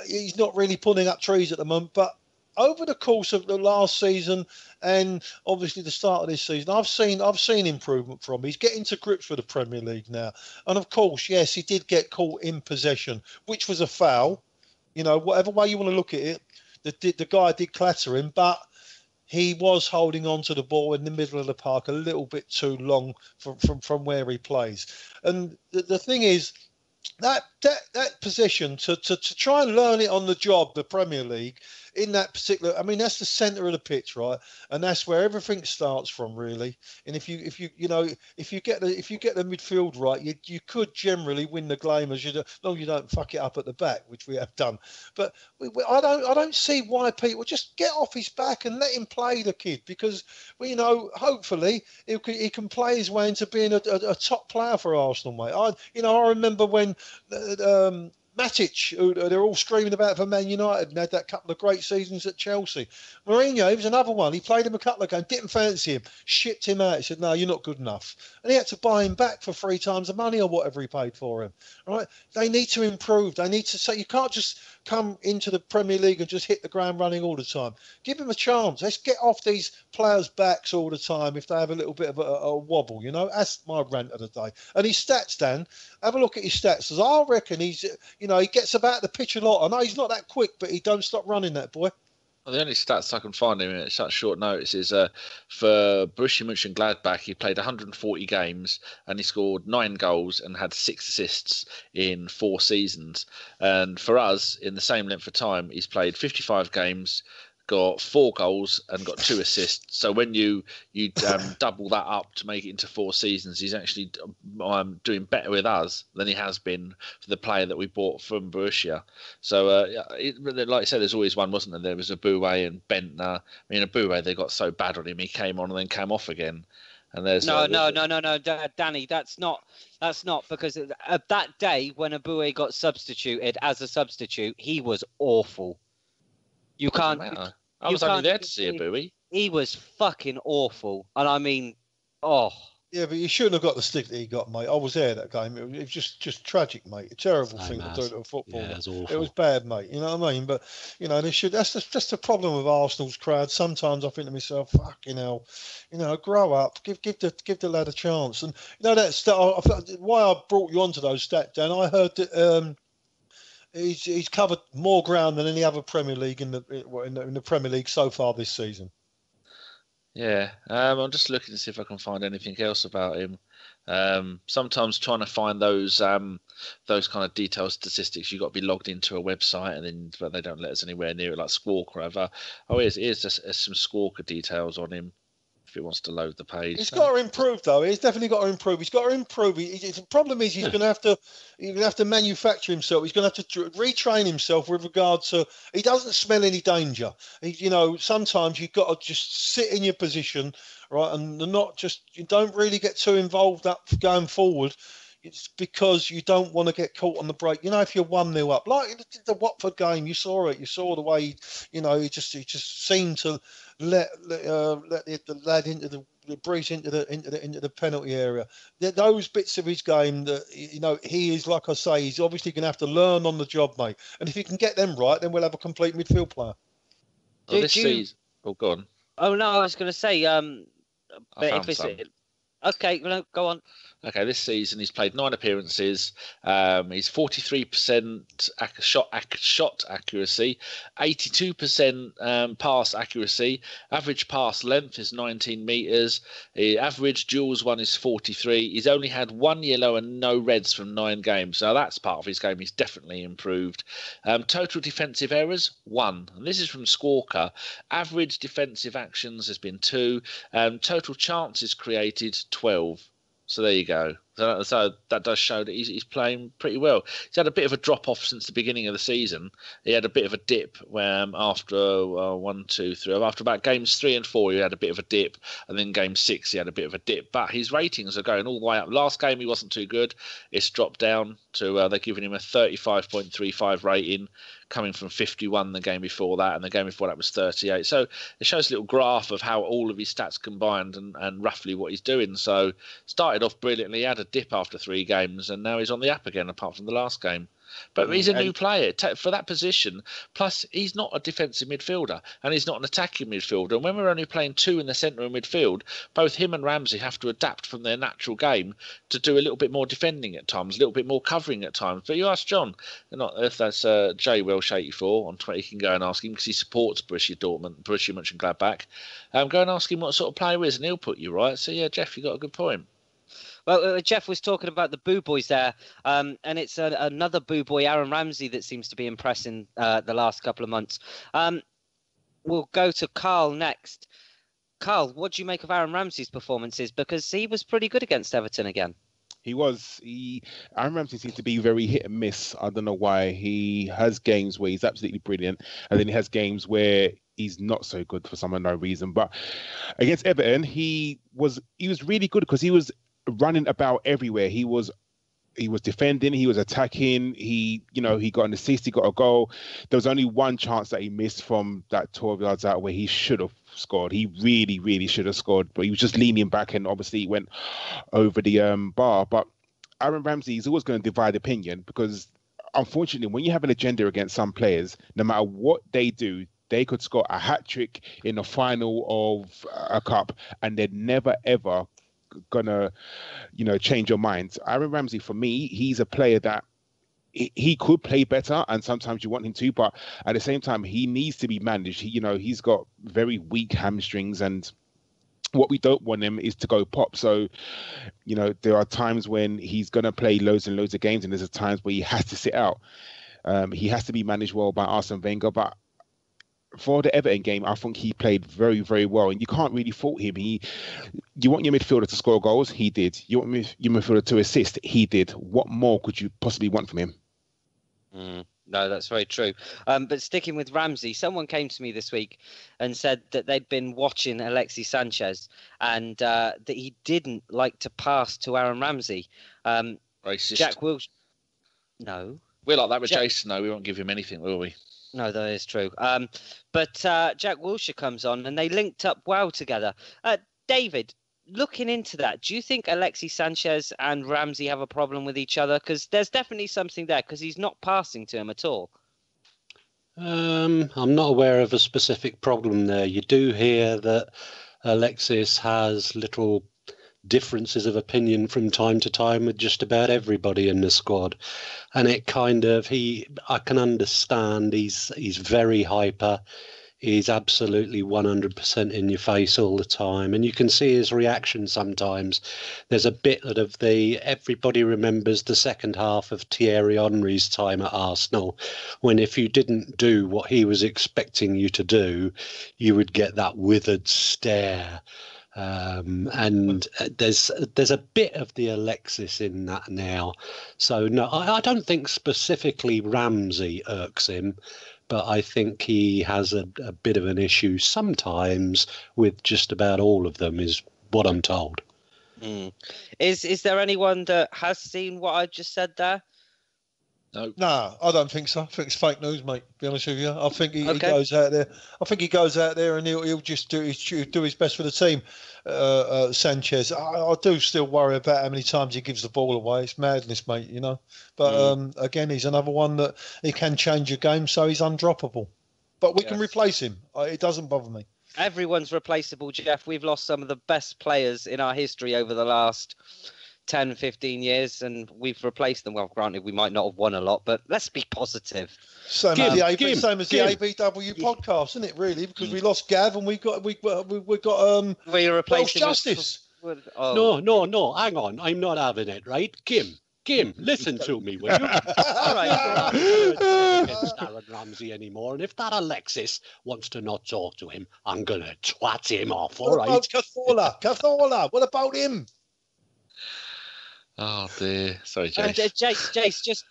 he's not really pulling up trees at the moment. But over the course of the last season and obviously the start of this season, I've seen improvement from him. He's getting to grips with the Premier League now. And of course, yes, he did get caught in possession, which was a foul. Whatever way you want to look at it, the guy did clatter him, but he was holding on to the ball in the middle of the park a little bit too long from where he plays. And the thing is, that position to try and learn it on the job, the Premier League, in that particular, that's the centre of the pitch, right? And that's where everything starts from, really. And if you get the midfield right, you could generally win the game, as long as you don't fuck it up at the back, which we have done. But I don't see why people just get off his back and let him play the kid, because hopefully he can play his way into being a top player for Arsenal, mate. I remember when Matic, who they're all screaming about for Man United, and had that couple of great seasons at Chelsea. Mourinho, he was another one. He played him a couple of games, didn't fancy him, shipped him out. He said, no, you're not good enough. And he had to buy him back for 3 times the money or whatever he paid for him. All right? They need to improve. They need to say, you can't just come into the Premier League and just hit the ground running all the time. Give him a chance. Let's get off these players' backs all the time if they have a little bit of a wobble, That's my rant of the day. And his stats, Dan, have a look at his stats. As I reckon he gets about the pitch a lot. I know he's not that quick, but he don't stop running, that boy. Well, the only stats I can find him at such short notice is for Borussia Mönchengladbach, he played 140 games and he scored 9 goals and had 6 assists in 4 seasons. And for us, in the same length of time, he's played 55 games, got 4 goals and got 2 assists. So when you double that up to make it into 4 seasons, he's actually doing better with us than he has been for the player that we bought from Borussia. So like I said, there's always one, wasn't there? There was Aboué and Bentner. Aboué, they got so bad on him, he came on and then came off again. And there's no, Danny, that's not because of that day when Aboué got substituted as a substitute, he was awful. You can't. I was only there to see Aboué. He was fucking awful, and Yeah, but you shouldn't have got the stick that he got, mate. I was there that game. It was just tragic, mate. A terrible thing to do to a footballer. Yeah, it was bad, mate. You know what I mean? But they should. That's just the problem with Arsenal's crowd. Sometimes I think to myself, fucking hell, grow up. Give the lad a chance. And why I brought you onto those stats, Dan. I heard that. He's covered more ground than any other Premier League in the Premier League so far this season. Yeah, I'm just looking to see if I can find anything else about him. Sometimes trying to find those kind of detailed statistics, you've got to be logged into a website, but they don't let us anywhere near it, like Squawk or whatever. Oh, here's just some Squawker details on him. If he wants to load the page, he's got to improve, though. He's definitely got to improve. He's got to improve. The problem is he's going to have to manufacture himself. He's going to have to retrain himself with regard to he doesn't smell any danger. Sometimes you've got to just sit in your position, right, and you don't really get too involved up going forward. It's because you don't want to get caught on the break. If you're 1-0 up, like the Watford game, you saw it. You saw the way he just seemed to let the lad into the breeze into the penalty area. Those bits of his game that he is, like I say, he's obviously going to have to learn on the job, mate. And if he can get them right, then we'll have a complete midfield player. Season. Oh, go on. Oh no, I was going to say. Okay, go on. Okay, this season he's played 9 appearances. He's 43% shot accuracy, 82% pass accuracy. Average pass length is 19 metres. Average duels won is 43. He's only had 1 yellow and no reds from 9 games. So that's part of his game. He's definitely improved. Total defensive errors, 1. And this is from Squawker. Average defensive actions has been 2. Total chances created, 12. So there you go. So that does show that he's playing pretty well. He's had a bit of a drop off since the beginning of the season. He had a bit of a dip after after about games 3 and 4, he had a bit of a dip, and then game 6 he had a bit of a dip. But his ratings are going all the way up. Last game he wasn't too good. It's dropped down to they're giving him a 35.35 rating, coming from 51 the game before that, and the game before that was 38. So it shows a little graph of how all of his stats combined and roughly what he's doing. So started off brilliantly, had a dip after 3 games, and now he's on the up again, apart from the last game. But he's a new player for that position. Plus, he's not a defensive midfielder, and he's not an attacking midfielder. And when we're only playing 2 in the centre of midfield, both him and Ramsey have to adapt from their natural game to do a little bit more defending at times, a little bit more covering at times. But you ask John, if that's J Welsh84 on Twitter, you can go and ask him because he supports Borussia Mönchengladbach. Go and ask him what sort of player he is, and he'll put you right. So yeah, Geoff, you got a good point. Well, Geoff was talking about the Boo Boys there, and it's another Boo Boy, Aaron Ramsey, that seems to be impressing the last couple of months. We'll go to Karl next. Karl, what do you make of Aaron Ramsey's performances? Because he was pretty good against Everton again. He was. Aaron Ramsey seems to be very hit and miss. I don't know why. He has games where he's absolutely brilliant, and then he has games where he's not so good for some unknown reason. But against Everton, he was really good because he was running about everywhere. He was defending, he was attacking, he got an assist, he got a goal. There was only one chance that he missed from that 12 yards out where he should have scored. He really, really should have scored, but he was just leaning back and obviously he went over the bar. But Aaron Ramsey is always going to divide opinion because unfortunately when you have an agenda against some players, no matter what they do, they could score a hat-trick in the final of a cup and they're never ever gonna change your mind. Aaron Ramsey, for me, he's a player that he could play better, and sometimes you want him to, but at the same time he needs to be managed. He's got very weak hamstrings, and what we don't want him is to go pop. So there are times when he's gonna play loads and loads of games, and there's times where he has to sit out. He has to be managed well by Arsene Wenger, but for the Everton game, I think he played very, very well, and you can't really fault him. You want your midfielder to score goals? He did. You want your midfielder to assist? He did. What more could you possibly want from him? No, that's very true. But sticking with Ramsey, someone came to me this week and said that they'd been watching Alexis Sanchez and that he didn't like to pass to Aaron Ramsey. Racist. Jack Wilshere. No. We're like that with Jason, though. We won't give him anything, will we? No, that is true. But Jack Wilshere comes on and they linked up well together. David, looking into that, do you think Alexis Sanchez and Ramsey have a problem with each other? Because there's definitely something there because he's not passing to him at all. I'm not aware of a specific problem there. You do hear that Alexis has little differences of opinion from time to time with just about everybody in the squad, and it kind of I can understand he's very hyper. He's absolutely 100% in your face all the time, and you can see his reaction sometimes. There's a bit of everybody remembers the second half of Thierry Henry's time at Arsenal, when if you didn't do what he was expecting you to do, you would get that withered stare. And there's a bit of the Alexis in that now. So no, I don't think specifically Ramsey irks him, but I think he has a bit of an issue sometimes with just about all of them, is what I'm told. Is there anyone that has seen what I just said there? No, I don't think so. I think it's fake news, mate. To be honest with you, I think he goes out there. I think he goes out there and he'll just do his best for the team. Sanchez, I do still worry about how many times he gives the ball away. It's madness, mate. But again, he's another one that he can change your game, so he's undroppable. But we can replace him. It doesn't bother me. Everyone's replaceable, Geoff. We've lost some of the best players in our history over the last 10, 15 years, and we've replaced them. Well, granted, we might not have won a lot, but let's be positive. Same as the ABW podcast, isn't it? Really, because we lost Gav and we got we replaced Justice. No, hang on, I'm not having it, right? Kim, listen to me, will you? All right, Aaron Ramsey anymore, and if that Alexis wants to not talk to him, I'm gonna twat him off. All right. What about Cazorla? What about him? Oh dear. Sorry, And Jace.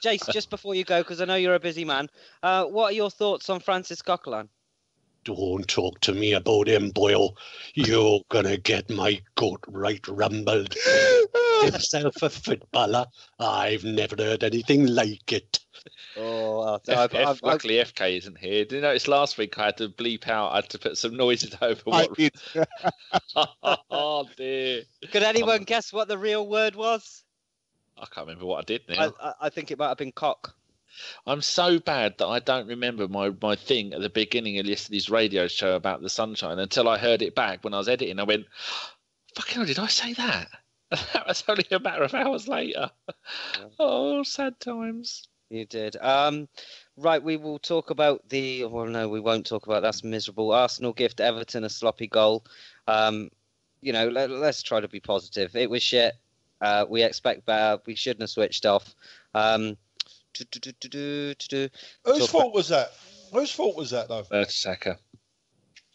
Jace, just before you go, because I know you're a busy man. What are your thoughts on Francis Coquelin? Don't talk to me about him, Boyle. You're gonna get my goat right rumbled. Himself a footballer. I've never heard anything like it. Oh, Luckily FK isn't here. Did you notice last week I had to bleep out? I had to put some noises over. I did. Oh dear. Could anyone guess what the real word was? I can't remember what I did now. I think it might have been cock. I'm so bad that I don't remember my thing at the beginning of yesterday's radio show about the sunshine until I heard it back when I was editing. I went, fucking hell, did I say that? That was only a matter of hours later. Yeah. Oh, sad times. You did. Right, we will talk about well, no, we won't talk about that's miserable. Arsenal gift Everton a sloppy goal. Let's try to be positive. It was shit. We expect better. We shouldn't have switched off. Whose fault was that? Whose fault was that, though? Xhaka.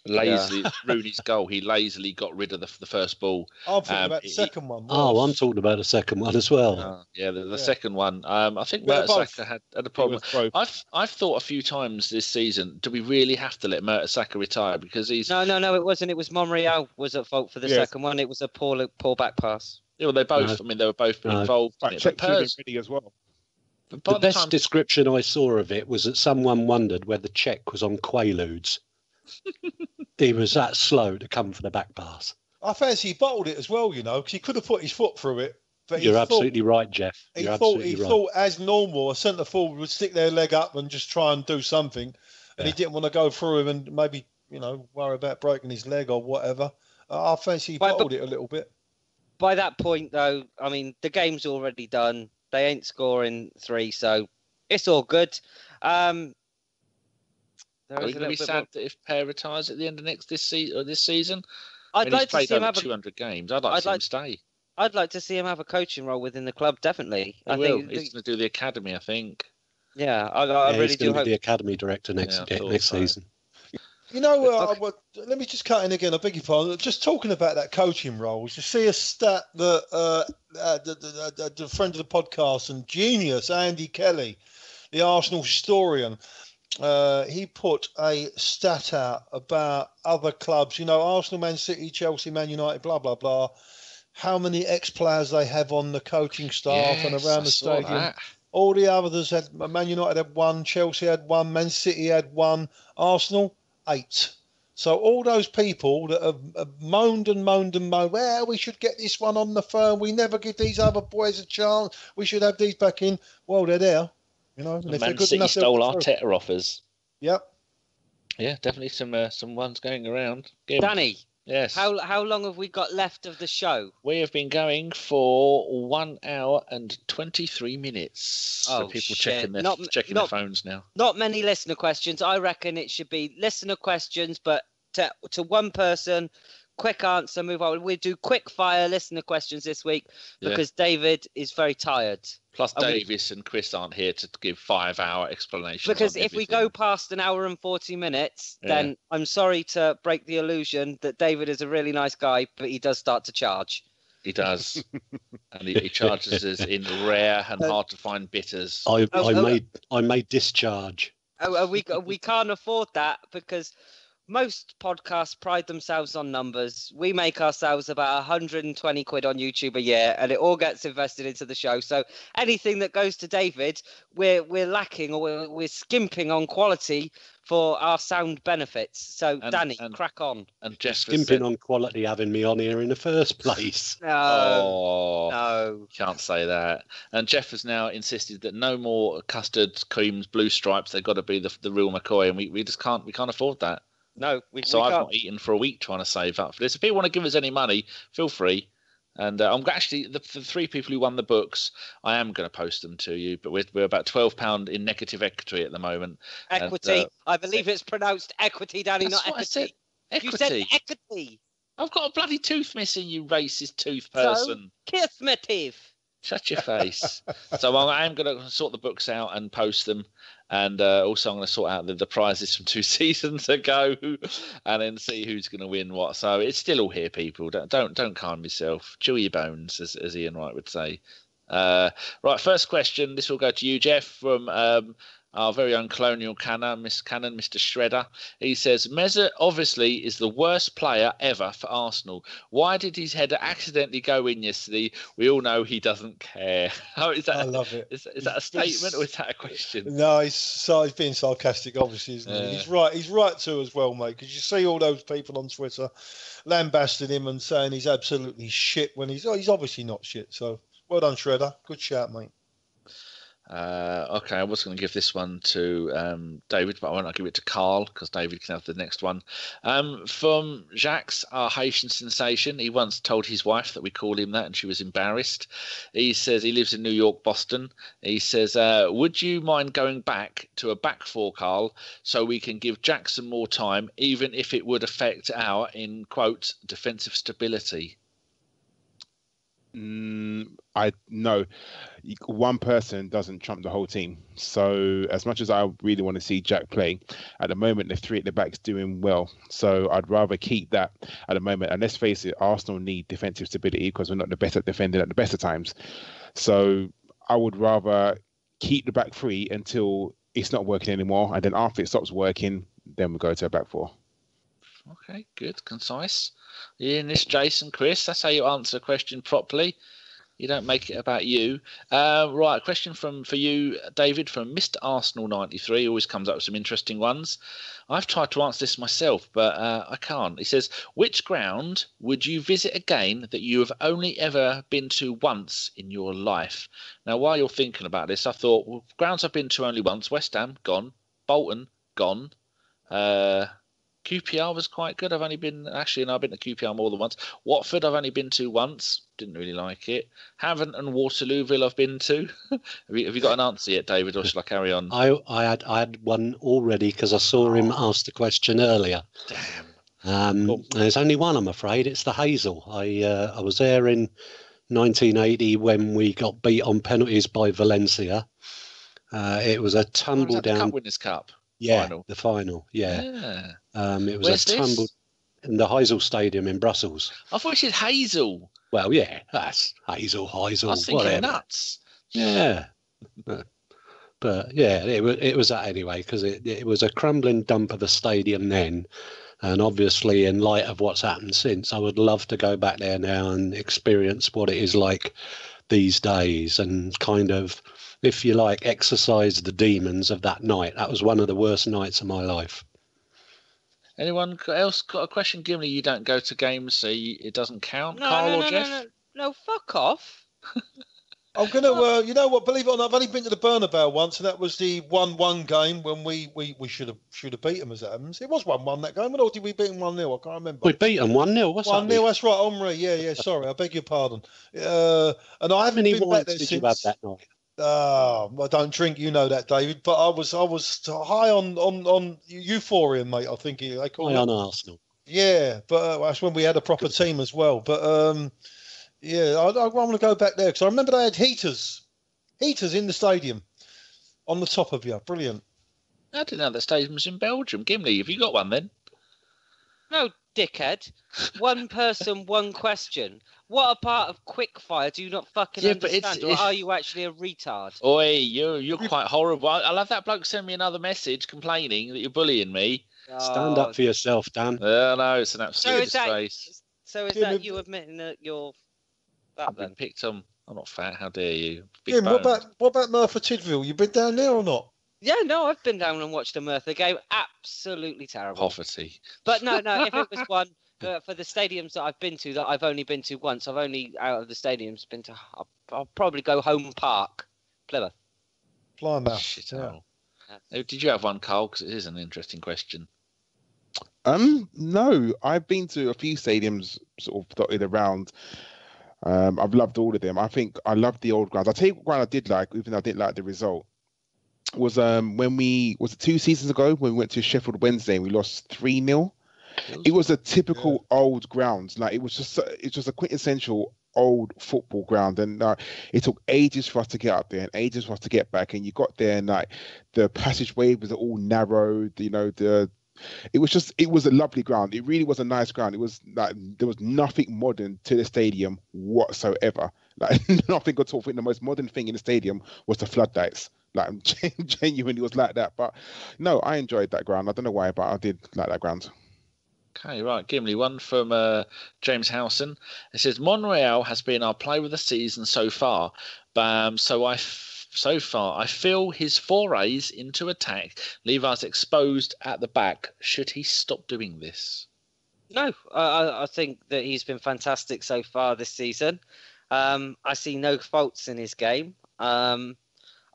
Lazily, Rooney's goal. He lazily got rid of the first ball. I'm talking about the second one. I'm talking about the second one as well. The second one. I think Mertesacker had a problem. I've thought a few times this season, do we really have to let Mertesacker retire because he's? No, it wasn't. It was Monreal was at fault for the second one. It was a poor back pass. Yeah, well, they both. I mean, they were both involved. In it. Ready as well. The best description I saw of it was that someone wondered whether Czech was on Quaaludes. He was that slow to come for the back pass. I fancy he bottled it as well, because he could have put his foot through it. But You're absolutely right, Geoff. He thought, as normal, a centre forward would stick their leg up and just try and do something, and he didn't want to go through him and maybe worry about breaking his leg or whatever. I fancy he bottled it a little bit. By that point, though, I mean the game's already done. They ain't scoring 3, so it's all good. Are you going to be sad that if Pear retires at the end of this season? I'd like to see him have 200 games. I'd like to see him stay. I'd like to see him have a coaching role within the club. Definitely. I think he's going to do the academy. I think. Yeah, I really do hope. Be the academy director next season. Let me just cut in again. I beg your pardon. Just talking about that coaching role, you see a stat that the friend of the podcast and genius Andy Kelly, the Arsenal historian, he put a stat out about other clubs. Arsenal, Man City, Chelsea, Man United, blah blah blah. How many ex-players they have on the coaching staff and around the stadium? That. All the others had. Man United had 1, Chelsea had 1, Man City had 1, Arsenal 8. So all those people that have moaned and moaned and moaned, well, we should get this one on the firm. We never give these other boys a chance. We should have these back in. Well, they're there. And if Man City stole Arteta offers. Yep. Yeah, definitely some ones going around. Danny. Yes. How long have we got left of the show? We have been going for 1 hour and 23 minutes. Oh, so people shit. checking their phones now. Not many listener questions. I reckon it should be listener questions, but to one person, quick answer, move on. We'll do quick fire listener questions this week because David is very tired. Plus, Davis and Chris aren't here to give 5-hour explanations. Because if we go past an hour and 40 minutes, then I'm sorry to break the illusion that David is a really nice guy, but he does start to charge. He does. And he charges us in rare and hard to find bitters. I may discharge. We can't afford that because most podcasts pride themselves on numbers. We make ourselves about 120 quid on YouTube a year, and it all gets invested into the show. So anything that goes to David, we're lacking or we're skimping on quality for our sound benefits. So Danny, crack on. And Geoff skimping on quality having me on here in the first place. No, can't say that. And Geoff has now insisted that no more custard creams, blue stripes. They've got to be the real McCoy, and we just can't afford that. No, I've not eaten for a week trying to save up for this. If people want to give us any money, feel free. And I'm actually the 3 people who won the books. I am going to post them to you, but we're about £12 in negative equity at the moment. Equity, and, I believe it's pronounced equity, Danny, not equity. I said. Equity. You said equity. I've got a bloody tooth missing, you racist tooth person. So, kiss my teeth. Shut your face. So I am going to sort the books out and post them. And also I'm going to sort out the prizes from 2 seasons ago and then see who's going to win what. So it's still all here, people. Don't calm yourself. Chew your bones, as Ian Wright would say. Right, first question. This will go to you, Geoff, from our very own colonial cannon, Mr. Shredder. He says, Mesut obviously is the worst player ever for Arsenal. Why did his header accidentally go in yesterday? We all know he doesn't care. I love it. Is that a statement or is that a question? No, he's being sarcastic, obviously, isn't he? He's right to as well, mate, because you see all those people on Twitter lambasting him and saying he's absolutely shit when he's obviously not shit. So well done, Shredder. Good shout, mate. Okay, I was going to give this one to David, but I won't. I'll give it to Karl because David can have the next one. From Jacques, our Haitian sensation. He once told his wife that we call him that and she was embarrassed. He says he lives in New York, Boston. He says, would you mind going back to a back four, Karl, so we can give Jackson more time, even if it would affect our, in quotes, defensive stability? I know one person doesn't trump the whole team. So as much as I really want to see Jack play, at the moment the three at the back's doing well. So I'd rather keep that at the moment. And let's face it, Arsenal need defensive stability because we're not the best at defending at the best of times. So I would rather keep the back three until it's not working anymore, and then after it stops working, then we go to a back four. Okay, good, concise. Ian, this Jason, Chris, that's how you answer a question properly. You don't make it about you. Right, a question for you, David, from Mr. Arsenal 93. Always comes up with some interesting ones. I've tried to answer this myself, but I can't. He says, which ground would you visit again that you have only ever been to once in your life? Now, while you're thinking about this, I thought, well, grounds I've been to only once. West Ham, gone. Bolton, gone. QPR was quite good. I've been to QPR more than once. Watford, I've only been to once. Didn't really like it. Havant and Waterlooville, I've been to. have you got an answer yet, David, or shall I carry on? I had one already because I saw him ask the question earlier. Damn. Cool. There's only one, I'm afraid. It's the Hazel. I was there in 1980 when we got beat on penalties by Valencia. It was a tumble down. The Cup Winners' Cup. Yeah, final. The final. Yeah. It was Where's a tumble this? in the Heysel Stadium in Brussels. I thought you said Hazel. Well, yeah, that's Heysel, I was thinking whatever. nuts. Yeah. But yeah, it was that anyway, because it was a crumbling dump of a stadium then. And obviously, in light of what's happened since, I would love to go back there now and experience what it is like these days and kind of, if you like, exercise the demons of that night. That was one of the worst nights of my life. Anyone else got a question? Gimli, you don't go to games, so it doesn't count. Karl or Geoff? No, fuck off. I'm gonna, you know what? Believe it or not, I've only been to the Bernabeu once, and that was the 1-1 game when we should have beat them as it happens. It was 1-1 that game, or did we beat them 1-0? I can't remember. We beat them 1-0. What's 1-0? That's right, Omri. Yeah. Sorry, I beg your pardon. And I haven't been back there since. Did you have that night? I don't drink, you know that, David. But I was high on euphoria, mate. I think they call it. High on Arsenal. Yeah, but that's when we had a proper team as well. But yeah, I want to go back there because I remember they had heaters in the stadium on the top of you. Brilliant. I didn't know the stadium's in Belgium. Gimli, have you got one then? No, dickhead. One person, one question. What a part of quickfire do you not fucking understand? Or are you actually a retard? Oi, you're quite horrible. I'll have that bloke send me another message complaining that you're bullying me. Stand up for yourself, Dan. No, it's an absolute disgrace. So is that you admitting that you're that I've been picked on. I'm not fat. How dare you? Jim, what about Merthyr Tydfil? You been down there or not? Yeah, no, I've been down and watched a Merthyr game. Absolutely terrible. Poverty. But no, if it was one for the stadiums that I've been to that I've only been to once, I've only out of the stadiums been to. I'll probably go Home Park, Plymouth. Plymouth. Shit. Yeah. Did you have one, Karl? Because it is an interesting question. No, I've been to a few stadiums sort of dotted around. I've loved all of them. I think I loved the old grounds. I'll tell you what ground I did like, even though I didn't like the result, was when was it 2 seasons ago when we went to Sheffield Wednesday and we lost 3-0. It was a typical old ground. Like it's just a quintessential old football ground, and it took ages for us to get up there and ages for us to get back. And you got there and like the passageway was all narrow. It was a lovely ground. It really was a nice ground. It was like there was nothing modern to the stadium whatsoever. Like nothing at all. I think the most modern thing in the stadium was the floodlights. Like genuinely was like that. But no, I enjoyed that ground. I don't know why, but I did like that ground. Okay, right, Gimli, one from James Howson. It says Monreal has been our player of the season so far. So far, I feel his forays into attack leave us exposed at the back. Should he stop doing this? No, I think that he's been fantastic so far this season. I see no faults in his game.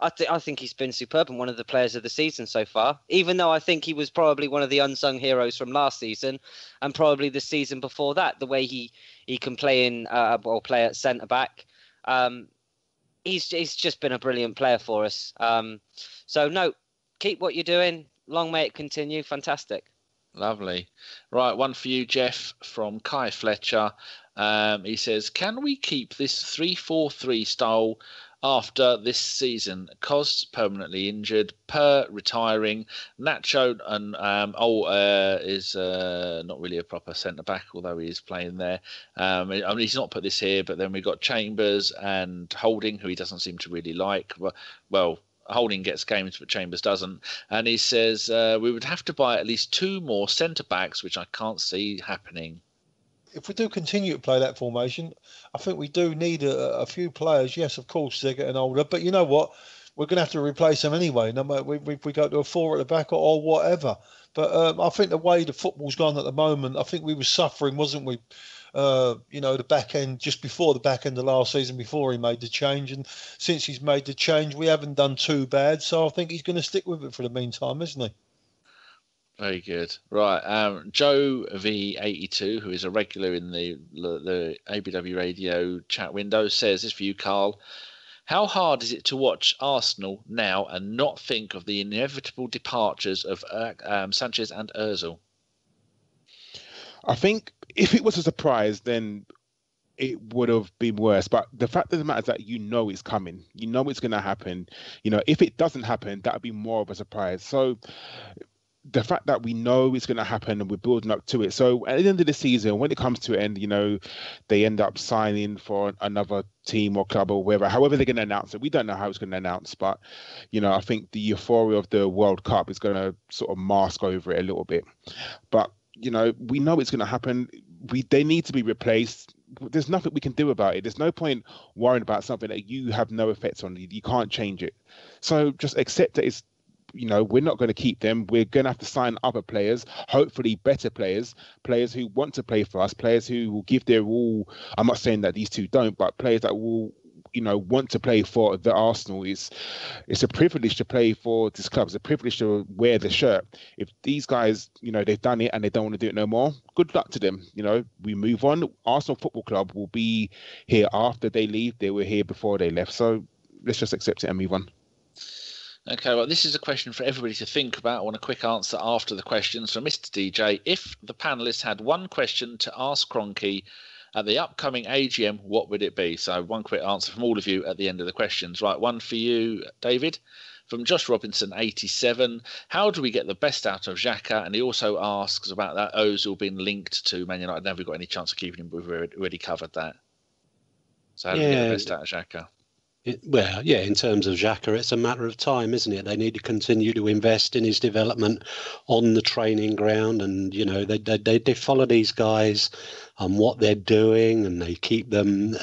I think he's been superb and one of the players of the season so far, even though I think he was probably one of the unsung heroes from last season and probably the season before that, the way he can play play at centre-back. He's just been a brilliant player for us. So, no, keep what you're doing. Long may it continue. Fantastic. Lovely. Right, one for you, Geoff, from Kai Fletcher. He says, can we keep this 3-4-3 style after this season? Cos permanently injured, Per retiring, Nacho and is not really a proper centre back, although he is playing there. I mean, he's not put this here, but then we've got Chambers and Holding, who he doesn't seem to really like. Well, Holding gets games, but Chambers doesn't. And he says we would have to buy at least 2 more centre backs, which I can't see happening. If we do continue to play that formation, I think we do need a few players. Yes, of course, they're getting older, but you know what? We're going to have to replace them anyway, no matter if we go to a 4 at the back or whatever. But I think the way the football's gone at the moment, I think we were suffering, wasn't we? The back end, just before the back end of last season, before he made the change. And since he's made the change, we haven't done too bad. So I think he's going to stick with it for the meantime, isn't he? Very good. Right. Joe V82, who is a regular in the ABW radio chat window, says this for you, Karl. How hard is it to watch Arsenal now and not think of the inevitable departures of Sanchez and Ozil? I think if it was a surprise, then it would have been worse. But the fact of the matter is that you know it's coming. You know it's going to happen. If it doesn't happen, that would be more of a surprise. So the fact that we know it's going to happen and we're building up to it. So at the end of the season, when it comes to an end, they end up signing for another team or club or wherever, however they're going to announce it. We don't know how it's going to announce, but, I think the euphoria of the World Cup is going to sort of mask over it a little bit. But, we know it's going to happen. They need to be replaced. There's nothing we can do about it. There's no point worrying about something that you have no effect on. You can't change it. So just accept that it's, we're not going to keep them. We're going to have to sign other players, hopefully better players who want to play for us, players who will give their all. I'm not saying that these two don't, but players that will, want to play for the Arsenal. It's a privilege to play for this club. It's a privilege to wear the shirt. If these guys, they've done it and they don't want to do it no more, good luck to them. We move on. Arsenal Football Club will be here after they leave. They were here before they left. So let's just accept it and move on. Okay, well, this is a question for everybody to think about. I want a quick answer after the questions from Mr. DJ. If the panelists had one question to ask Kroenke at the upcoming AGM, what would it be? So one quick answer from all of you at the end of the questions. Right, one for you, David, from Josh Robinson, 87. How do we get the best out of Xhaka? And he also asks about that Ozil being linked to Man United. Have we got any chance of keeping him? We've already covered that. So how do we get the best out of Xhaka? In terms of Xhaka, it's a matter of time, isn't it? They need to continue to invest in his development on the training ground, and they follow these guys and what they're doing, and they keep them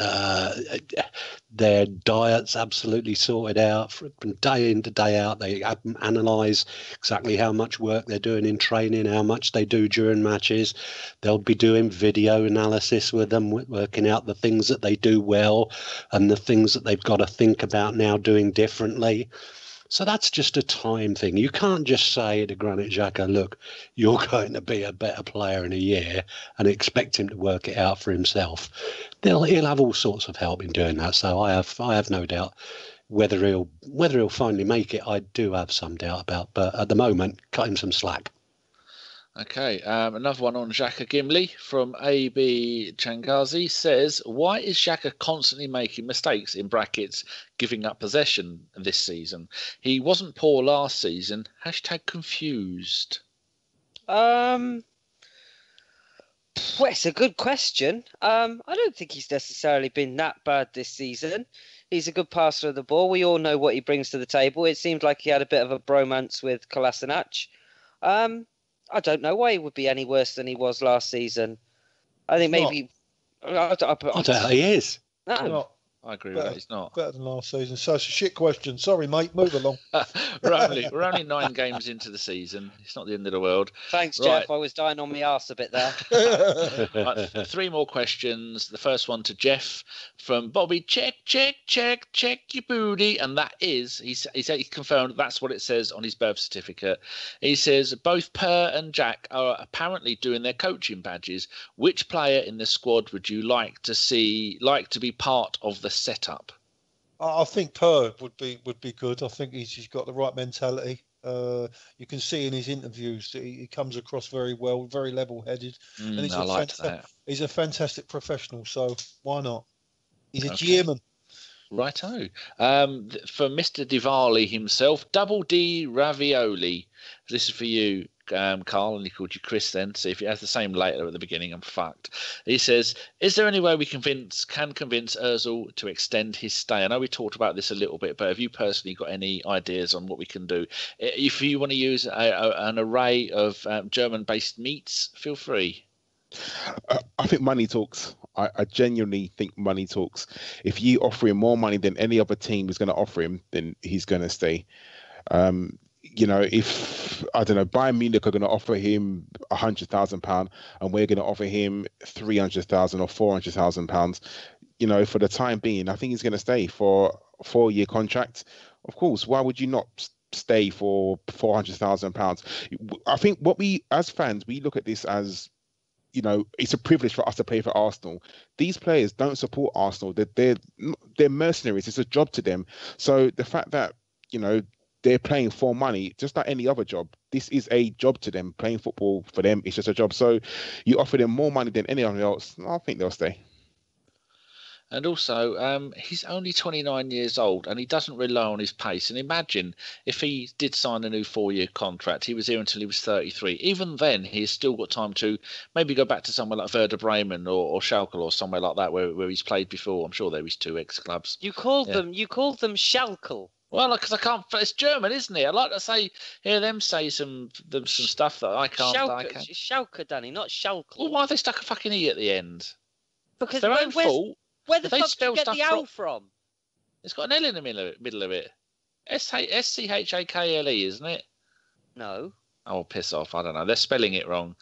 their diets absolutely sorted out from day in to day out. They analyse exactly how much work they're doing in training, how much they do during matches. They'll be doing video analysis with them, working out the things that they do well and the things that they've got to think about now doing differently. So that's just a time thing. You can't just say to Granit Xhaka, look, you're going to be a better player in a year and expect him to work it out for himself. He'll have all sorts of help in doing that. So I have no doubt whether he'll finally make it. I do have some doubt about, but at the moment, cut him some slack. Okay, another one on Xhaka. Gimli from AB Changazi says, why is Xhaka constantly making mistakes, in brackets, giving up possession this season? He wasn't poor last season. #confused. Well, it's a good question. I don't think he's necessarily been that bad this season. He's a good passer of the ball. We all know what he brings to the table. It seemed like he had a bit of a bromance with Kolasinac. I don't know why he would be any worse than he was last season. I think maybe... I don't know, he is. No. I agree with that. He's not better than last season. So it's a shit question. Sorry, mate. Move along. we're only 9 games into the season. It's not the end of the world. Thanks, Geoff. I was dying on my arse a bit there. Right, 3 more questions. The first one to Geoff from Bobby. Check your booty. And that is, he said he confirmed that's what it says on his birth certificate. He says both Per and Jack are apparently doing their coaching badges. Which player in the squad would you like to be part of the setup? I think Per would be good. I think he's got the right mentality. You can see in his interviews that he comes across very well, very level-headed, and he's a fantastic professional. So why not? He's a German. Righto. For Mr. Diwali himself, Double D Ravioli. This is for you, Karl, and he called you Chris then. So if he has the same later at the beginning, I'm fucked. He says, is there any way we can convince Ozil to extend his stay? I know we talked about this a little bit, but have you personally got any ideas on what we can do? If you want to use an array of German-based meats, feel free. I think money talks. I genuinely think money talks. If you offer him more money than any other team is going to offer him, then he's going to stay. If, I don't know, Bayern Munich are going to offer him £100,000 and we're going to offer him £300,000 or £400,000, for the time being, I think he's going to stay for a 4-year contract. Of course, why would you not stay for £400,000? I think what we, as fans, we look at this as, it's a privilege for us to play for Arsenal. These players don't support Arsenal. They're mercenaries. It's a job to them. So the fact that, they're playing for money, just like any other job. This is a job to them. Playing football for them is just a job. So you offer them more money than anyone else, I think they'll stay. And also, he's only 29 years old and he doesn't rely on his pace. And imagine if he did sign a new 4-year contract, he was here until he was 33. Even then, he's still got time to maybe go back to somewhere like Werder Bremen or Schalke or somewhere like that where he's played before. I'm sure there is 2 ex-clubs. You called them Schalke. Well, because I can't. It's German, isn't it? I like to hear them say some stuff that I can't. Schalke, Danny, not Schalke. Well, why have they stuck a fucking E at the end? Because it's their own fault. Where the fuck did you get the L from? It's got an L in the middle of it. SCHAKLE, isn't it? No. Oh, piss off. I don't know. They're spelling it wrong.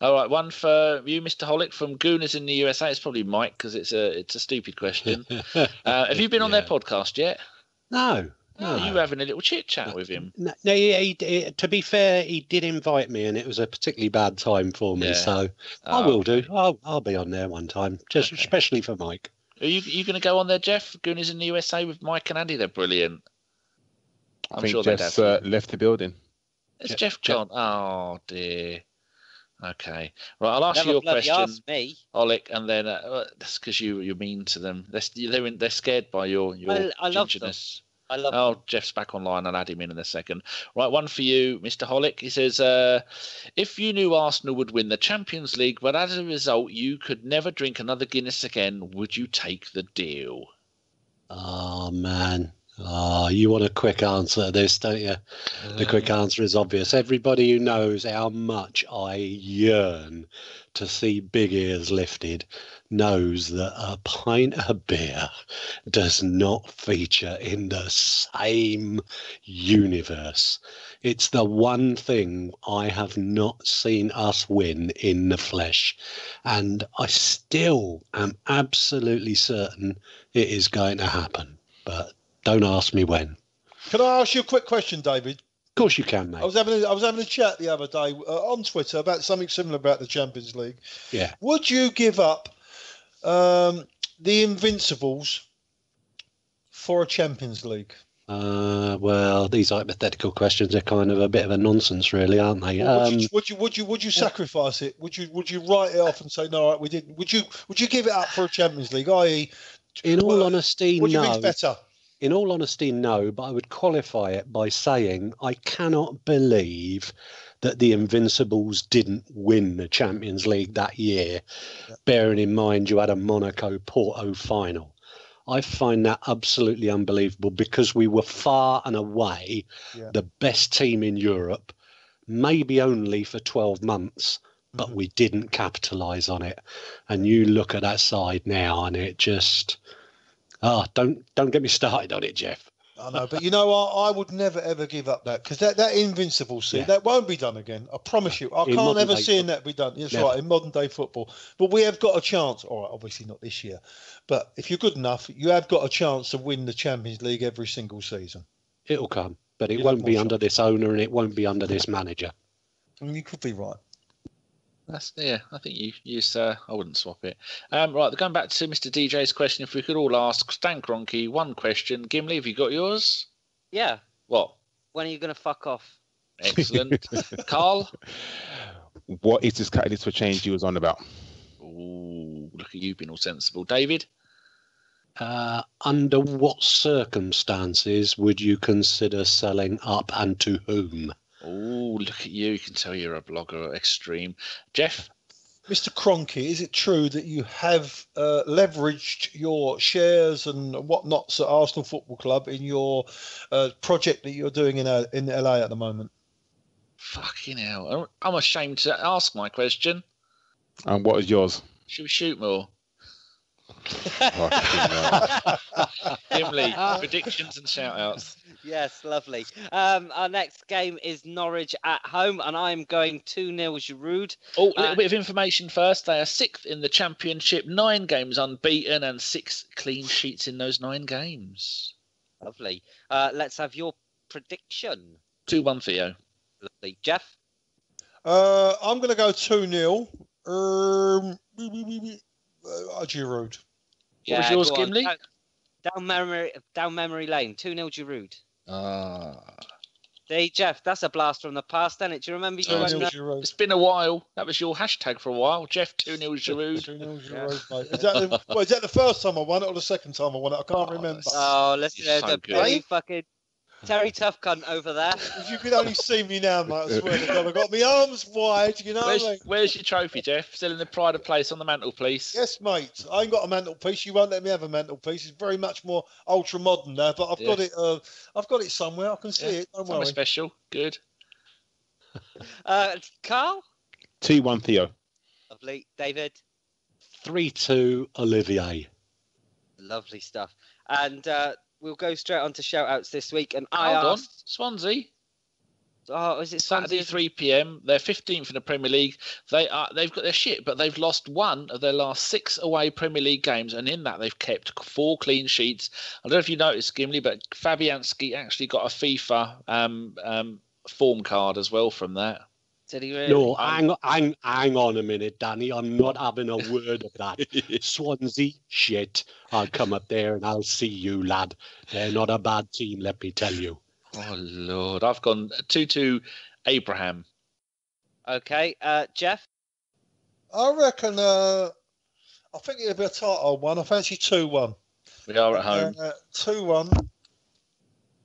All right, one for you, Mr. Holick, from Gooners in the USA. It's probably Mike because it's a stupid question. Have you been on their podcast yet? No. No, you were having a little chit chat with him. No, to be fair, he did invite me, and it was a particularly bad time for me. Yeah. So I will do. I'll be on there one time, especially for Mike. Are you going to go on there, Geoff? Goonies in the USA with Mike and Andy? They're brilliant. I'm sure Jeff's left the building. Is Geoff gone? Oh dear. Okay. Right, I'll ask you your question, Oleg, and then that's because you're mean to them. They're scared by your gingerness. I love them. Jeff's back online. I'll add him in a second. Right, one for you, Mr. Holick. He says, if you knew Arsenal would win the Champions League, but as a result you could never drink another Guinness again, would you take the deal? Oh, man. Oh, you want a quick answer to this, don't you? The quick answer is obvious. Everybody who knows how much I yearn to see big ears lifted knows that a pint of beer does not feature in the same universe. It's the one thing I have not seen us win in the flesh. And I still am absolutely certain it is going to happen. But don't ask me when. Can I ask you a quick question, David? Of course you can, mate. I was having a chat the other day on Twitter about something similar about the Champions League. Yeah. Would you give up the Invincibles for a Champions League? Well, these hypothetical questions are kind of a bit of a nonsense, really, aren't they? Would you sacrifice it? Would you write it off and say no? Right, we didn't. Would you give it up for a Champions League? I.e., in all honesty, what do you no. think's better? In all honesty, no, but I would qualify it by saying I cannot believe that the Invincibles didn't win the Champions League that year, bearing in mind you had a Monaco-Porto final. I find that absolutely unbelievable because we were far and away the best team in Europe, maybe only for 12 months, but we didn't capitalise on it. And you look at that side now and it just... don't get me started on it, Geoff. I know, but you know what? I would never ever give up that because that Invincible that won't be done again. I promise you. I can't ever see that be done. That's right, in modern day football. But we have got a chance. All right, obviously not this year, but if you're good enough, you have got a chance to win the Champions League every single season. It'll come, but it won't be under this owner and it won't be under this manager. You could be right. I think you sir. I wouldn't swap it. Right, going back to Mr. DJ's question, if we could all ask Stan Kroenke one question. Gimli, have you got yours? Yeah. What? When are you going to fuck off? Excellent. Karl? What is this catalyst for change you was on about? Ooh, look at you being all sensible. David? Under what circumstances would you consider selling up and to whom? Oh, look at you. You can tell you're a blogger extreme. Geoff? Mr. Kroenke, is it true that you have leveraged your shares and whatnots at Arsenal Football Club in your project that you're doing in LA at the moment? Fucking hell. I'm ashamed to ask my question. And what is yours? Should we shoot more? Gimli, predictions and shout-outs. Yes, lovely. Our next game is Norwich at home, and I'm going 2-0 Giroud. Oh, a little bit of information first. They are 6th in the Championship, 9 games unbeaten, and 6 clean sheets in those 9 games. Lovely. Let's have your prediction. 2-1 Theo. Lovely. Geoff? I'm going to go 2-0. Giroud. What was yours, Gimli? Down memory lane. 2-0 Giroud. Ah. Hey, Geoff, that's a blast from the past, isn't it? Do you remember? It's been a while. That was your hashtag for a while. Geoff, 2-0 Giroud. 2-0 Giroud, mate. Is that the first time I won it or the second time I won it? I can't remember. Oh, listen, there's so a bloody fucking Terry Tough cunt over there. If you could only see me now, mate, I swear to God, I've got my arms wide, you know what I mean? Where's your trophy, Geoff? Still in the pride of place on the mantelpiece? Yes, mate. I ain't got a mantelpiece. You won't let me have a mantelpiece. It's very much more ultra modern now, but I've got it. I've got it somewhere. I can see it. Don't worry. Special. Good. Karl? 2-1 Theo. Lovely. David? 3-2 Olivier. Lovely stuff. And we'll go straight on to shout-outs this week. And Hold on. Swansea. Oh, is it Swansea? Saturday 3 p.m. They're 15th in the Premier League. They've got their shit, but they've lost 1 of their last 6 away Premier League games, and in that they've kept 4 clean sheets. I don't know if you noticed, Gimli, but Fabianski actually got a FIFA form card as well from that. Did he really? No, hang on a minute, Danny. I'm not having a word of that. Swansea, shit. I'll come up there and I'll see you, lad. They're not a bad team, let me tell you. Oh, Lord. I've gone 2-2 Abraham. Okay. Geoff? I reckon, I think it'll be a tight old one. I fancy 2-1. We are at home. 2-1.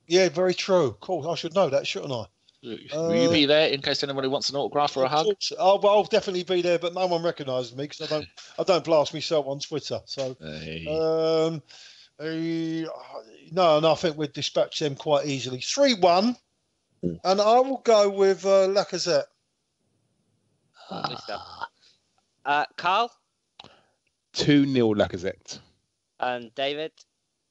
Yeah, very true. Of course, I should know that, shouldn't I? Will you be there in case anybody wants an autograph or a hug? I'll definitely be there, but no one recognises me because I don't blast myself on Twitter. So, hey. No, I think we'd dispatch them quite easily. 3-1, and I will go with Lacazette. Karl? 2-0 Lacazette. And David?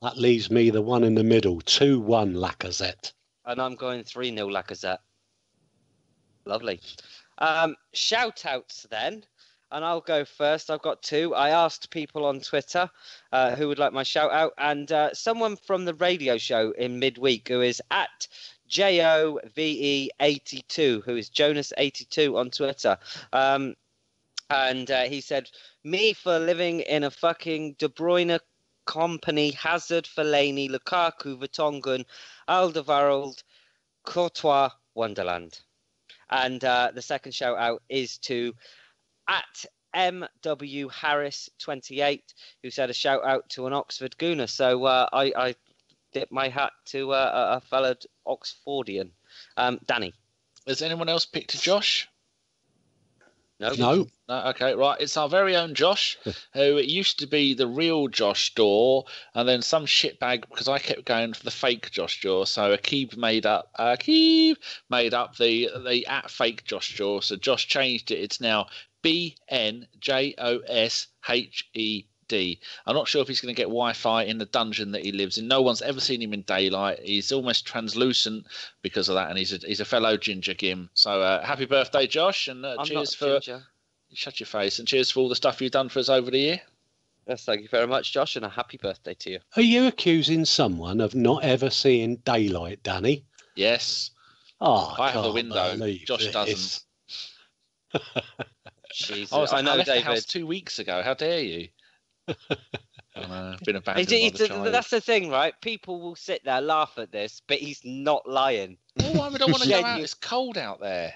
That leaves me the one in the middle. 2-1 Lacazette. And I'm going 3-0 Lacazette. Lovely. Shout-outs then. And I'll go first. I've got 2. I asked people on Twitter who would like my shout-out. And someone from the radio show in midweek who is at JOVE82, who is Jonas82 on Twitter. And he said, me for living in a fucking De Bruyne company, Hazard, Fellaini, Lukaku, Vertonghen, Alderweireld, Courtois, Wonderland. And the second shout out is to at MW Harris 28, who said a shout out to an Oxford Gooner. So I dip my hat to a fellow Oxfordian. Danny. Has anyone else picked a Josh? No. No, okay, right. It's our very own Josh, who it used to be the real Josh Daw, and then some shitbag because I kept going for the fake Josh Daw. So Akib made up the at fake Josh Daw. So Josh changed it. It's now BNJOSHED. I'm not sure if he's going to get Wi-Fi in the dungeon that he lives in. No one's ever seen him in daylight. He's almost translucent because of that, and he's a fellow ginger Gim. So happy birthday, Josh, and cheers for ginger. Shut your face, and cheers for all the stuff you've done for us over the year. Yes, thank you very much, Josh, and a happy birthday to you. Are you accusing someone of not ever seeing daylight, Danny? Yes. Oh, I have a window. Josh doesn't. Jesus. I know, left David. the house 2 weeks ago. How dare you? Been abandoned by the child. That's the thing, right? People will sit there, laugh at this, but he's not lying. Oh, I don't want to go out. It's cold out there.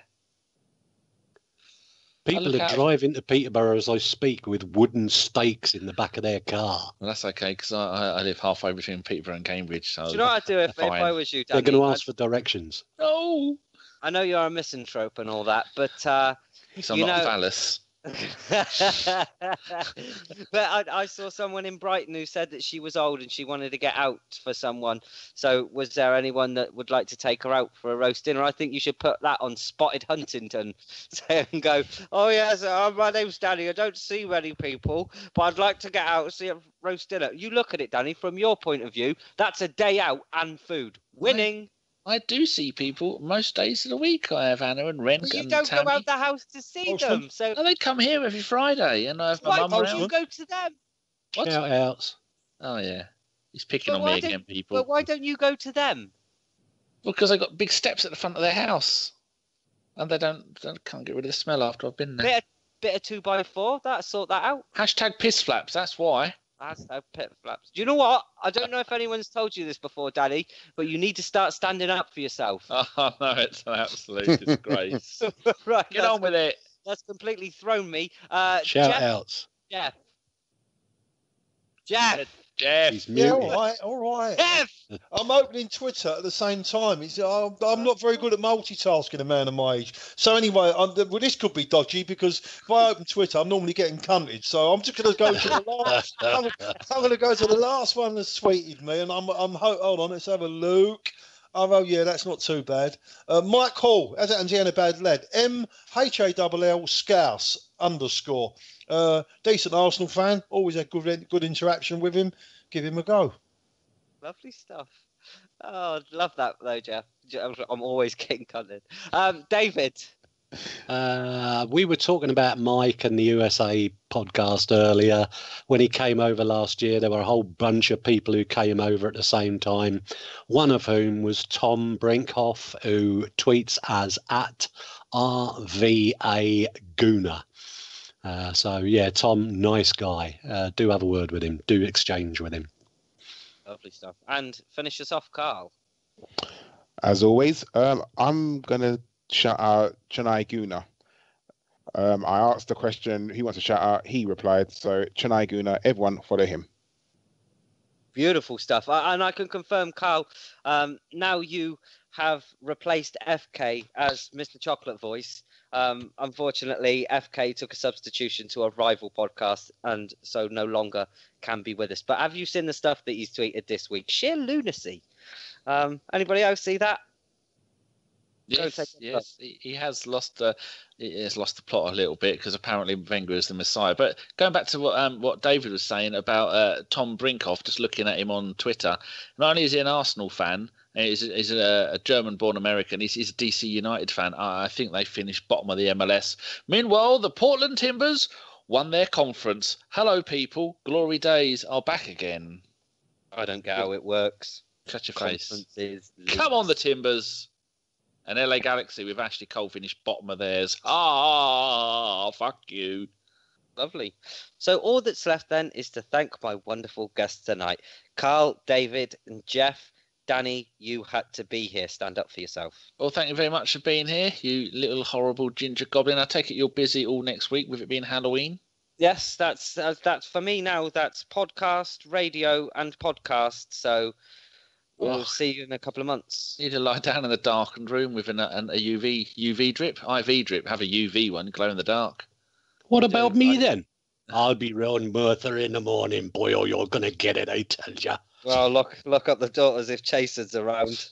People are driving to Peterborough as I speak with wooden stakes in the back of their car. Well, that's okay, because I live halfway between Peterborough and Cambridge. So do you know what I'd do if I was you, Danny? They're going to ask for directions. No. I know you're a misanthrope and all that, but so I'm not phallus. But I saw someone in Brighton who said that she was old and she wanted to get out for someone. So was there anyone that would like to take her out for a roast dinner? I think you should put that on Spotted Huntington and go, oh yes, my name's Danny. I don't see many people, but I'd like to get out and see a roast dinner. You look at it, Danny, from your point of view, that's a day out and food. Winning. I do see people most days of the week. I have Anna and Ren. But you don't Tammy. go out the house to see them. So they come here every Friday, and I have my mum around. Why don't you go to them? What? Shout outs. Oh yeah, he's picking on me again, people. But why don't you go to them? Well, because they got big steps at the front of their house, and they can't get rid of the smell after I've been there. Bit of 2x4. That'll sort that out. Hashtag piss flaps. That's why. That's no pit flaps. Do you know what? I don't know if anyone's told you this before, Danny, but you need to start standing up for yourself. Oh, no, it's an absolute disgrace. Right, get on with it. That's completely thrown me. Shout outs. Jeff. He's yeah, all right. Jeff! I'm opening Twitter at the same time. I'm not very good at multitasking, a man of my age. So anyway, this could be dodgy because if I open Twitter, I'm normally getting cunted. So I'm just going to go to the last. I'm going to go to the last one that's tweeted me, and hold on. Let's have a look. Oh yeah, that's not too bad. Mike Hall, as it and a bad lad. MHALL Scouse _ decent Arsenal fan. Always had good interaction with him. Give him a go. Lovely stuff. Oh, love that though, Jeff. I'm always getting cunted. David. We were talking about Mike and the USA podcast earlier. When he came over last year, there were a whole bunch of people who came over at the same time. One of whom was Tom Brinkhoff, who tweets as at RVA Gooner. So, yeah, Tom, nice guy. Do have a word with him. Do exchange with him. Lovely stuff. And finish us off, Karl. As always, I'm going to shout out Chennai Guna. I asked the question, who wants to shout out? He replied. So, Chennai Guna, everyone follow him. Beautiful stuff. And I can confirm, Karl, now you have replaced FK as Mr. Chocolate Voice. Unfortunately, FK took a substitution to a rival podcast and so no longer can be with us. But have you seen the stuff that he's tweeted this week? Sheer lunacy. Anybody else see that? Yes. He has lost the plot a little bit because apparently Wenger is the Messiah. But going back to what David was saying about Tom Brinkhoff, just looking at him on Twitter, not only is he an Arsenal fan, he's a German-born American. He's a DC United fan. I think they finished bottom of the MLS. Meanwhile, the Portland Timbers won their conference. Hello, people. Glory days are back again. I don't get how it works. Shut your face. Come on, the Timbers. And LA Galaxy with Ashley Cole finished bottom of theirs. Fuck you. Lovely. So all that's left then is to thank my wonderful guests tonight. Karl, David and Geoff. Danny, you had to be here. Stand up for yourself. Well, thank you very much for being here, you little horrible ginger goblin. I take it you're busy all next week with it being Halloween? Yes, that's for me now. That's podcast, radio and podcast. So We'll see you in a couple of months. You need to lie down in a darkened room with a UV drip, IV drip. Have a UV one, glow in the dark. What about me then? I'll be round Merthyr in the morning, boy, or you're going to get it, I tell ya. Well, look up the door as if Chaser's around.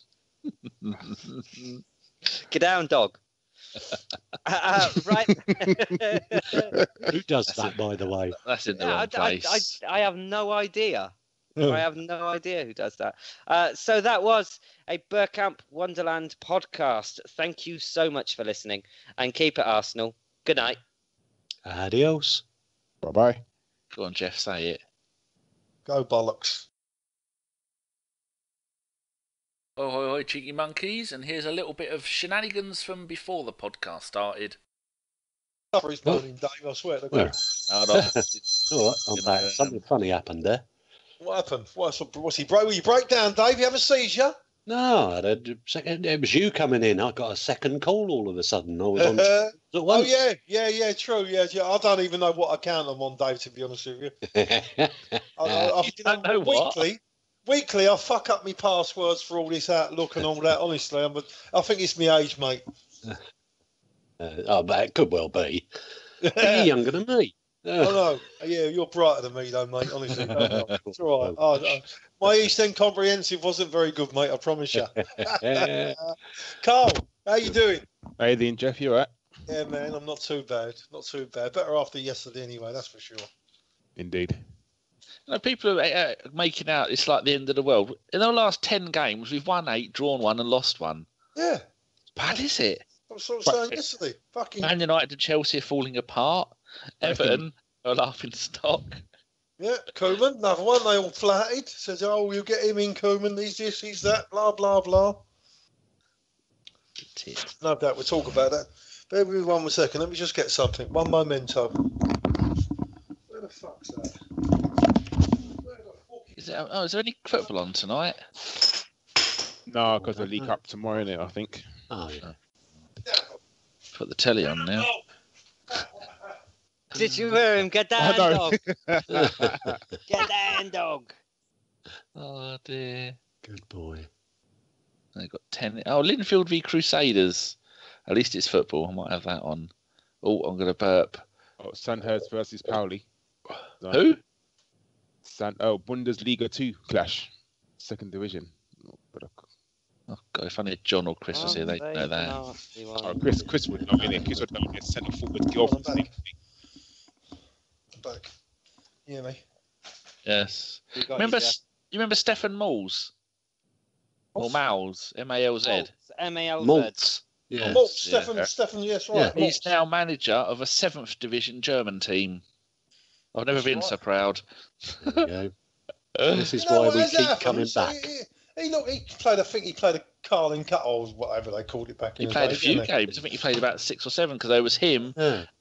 Get down, dog. Right. Who does that, by the way? That's in the wrong place. I have no idea. I have no idea who does that. So that was a Bergkamp Wonderland podcast. Thank you so much for listening, and keep it Arsenal. Good night. Adios. Bye-bye. Go on, Geoff, say it. Go bollocks. Oh, hoi, hoi, cheeky monkeys, and here's a little bit of shenanigans from before the podcast started. His morning, Dave, I swear to God. Hold on. All right, I'm back. Something funny happened there. What happened? What's he broke? You break down, Dave? You have a seizure? No, it was you coming in. I got a second call all of a sudden. I was on. Oh yeah, true. Yeah. I don't even know what account I'm on, Dave. To be honest with you, don't know what? Weekly, I fuck up my passwords for all this Outlook and all that. Honestly, I think it's my age, mate. But it could well be. You're younger than me. I know. Yeah, you're brighter than me, though, mate. Honestly, it's all right. My East End comprehensive wasn't very good, mate. I promise you. Karl, how you doing? How you doing, Geoff? You all right? Yeah, man. I'm not too bad. Not too bad. Better after yesterday, anyway. That's for sure. Indeed. People are making out it's like the end of the world. In the last 10 games, we've won 8, drawn 1, and lost 1. Yeah. Bad, is it? I was sort of saying yesterday. Fucking. Man United and Chelsea are falling apart. Everton are laughing stock. Yeah, Koeman, another one. They all flattered. Says, "Oh, you get him in, Koeman. He's this, he's that. Blah blah blah." No doubt we'll talk about that. Bear with me 1 second. Let me just get something. One memento. Where the fuck's that? Is there any football on tonight? No, because they leak up tomorrow, innit, I think. Oh, yeah. Put the telly on now. Did you hear him? Get down, dog. Get down, dog. Oh, dear. Good boy. They've got 10. Oh, Linfield v Crusaders. At least it's football. I might have that on. Oh, I'm going to burp. Oh, Sandhurst versus Pauli. Who? Bundesliga 2 clash. 2nd division. Oh, God, if only John or Chris was here, they'd know that. Oh, Chris would know, innit? Chris would know their centre forward Geoff. I'm back. You hear me? Yes. You remember Stefan Malz? Or Malz, M-A-L-Z. M-A-L-Z. Maltz. Yeah. Maltz, Stefan, yes, right. Yeah. He's now manager of a 7th division German team. I've never been so proud. There you go. This is why we keep coming back. He played a Karl Cut or whatever they called it back in the day. He played a few games. I think he played about 6 or 7 because there was him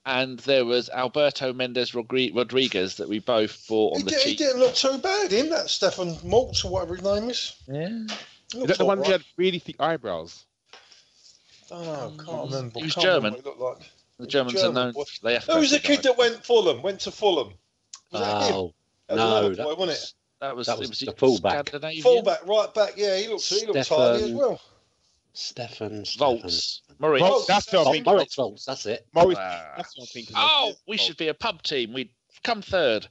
and there was Alberto Mendes Rodriguez that we both bought on the cheap. He didn't look too bad, him, that Stefan Maltz or whatever his name is. Yeah. Is that the one that had really thick eyebrows? I don't know, can't remember. He was German. What he looked like. The Germans are known. Who was the kid that went to Fulham? Was that him? No, boy, wasn't it? That was the fullback. Fullback, right back. Yeah, he looked tiny as well. Stefan Volts. Murray. That's what I'm thinking. Moritz Volts, that's it. Morris, that's what I'm thinking. Oh, we should be a pub team. We'd come 3rd.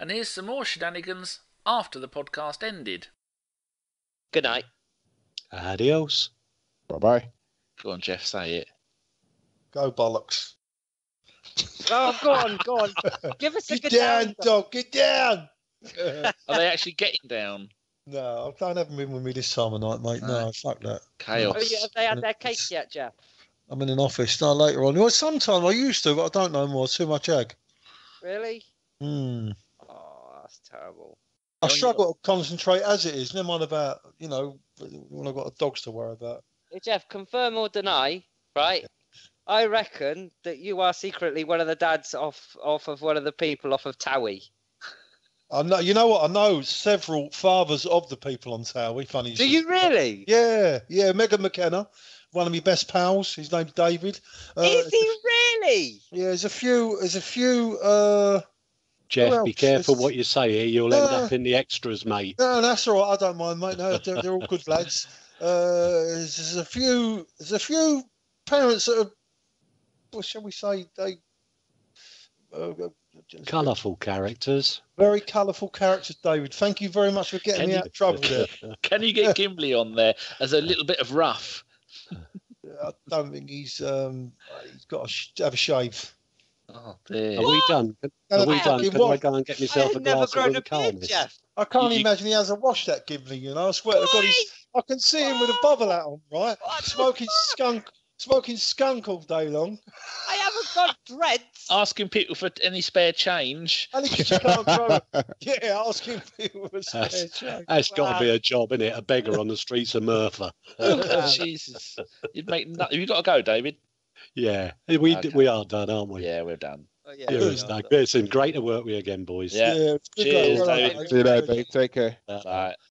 And here's some more shenanigans after the podcast ended. Good night. Adios. Bye-bye. Go on, Geoff, say it. Go bollocks. Oh, go on. Give us a get down, dog. Get down. Are they actually getting down? No, I don't have them in with me this time of night, mate. No, fuck that. Chaos. Oh, have they had their cake yet, Geoff? I'm in an office. No, later on. Well, sometime I used to, but I don't know more. Too much egg. Really? Hmm. Oh, that's terrible. I struggle to concentrate as it is. Never mind about, when I've got dogs to worry about. Hey, Geoff, confirm or deny, right? I reckon that you are secretly one of the dads off of one of the people off of Towie. I know. You know what? I know several fathers of the people on Towie. Funny. Do you really? Yeah. Megan McKenna, one of my best pals. His name's David. Is he really? Yeah. There's a few. Jeff, be else? careful It's- what you say here. You'll end up in the extras, mate. No, that's all right. I don't mind, mate. No, they're all good lads. There's a few parents that are, what shall we say? Colourful characters. Very colourful characters, David. Thank you very much for getting Can me you- out of trouble there. Can you get Gimli on there as a little bit of rough? I don't think he's got to have a shave. Oh dear. Are we done? Are we done? fucking Can I what? go and get I myself a had never glass of grown a beard, Wilcarnis? Jeff. I can't You- imagine he hasn't washed that Gimli, you know. I swear to God, I can see him with a bubble hat on, right? Smoking skunk all day long. I haven't got dreads. Asking people for any spare change. Only because you can't grow. Yeah, asking people for spare change. That's got to be a job, isn't it? A beggar on the streets of Merthyr. Jesus. You'd make Have you got to go, David? Yeah, Okay. we are done, aren't we? Yeah, we're done. Oh, Yeah, it's done. It's been great to work with you again, boys. Yeah. Yeah, it's good Cheers, luck. David. Well, See you later, mate. Take care. Bye.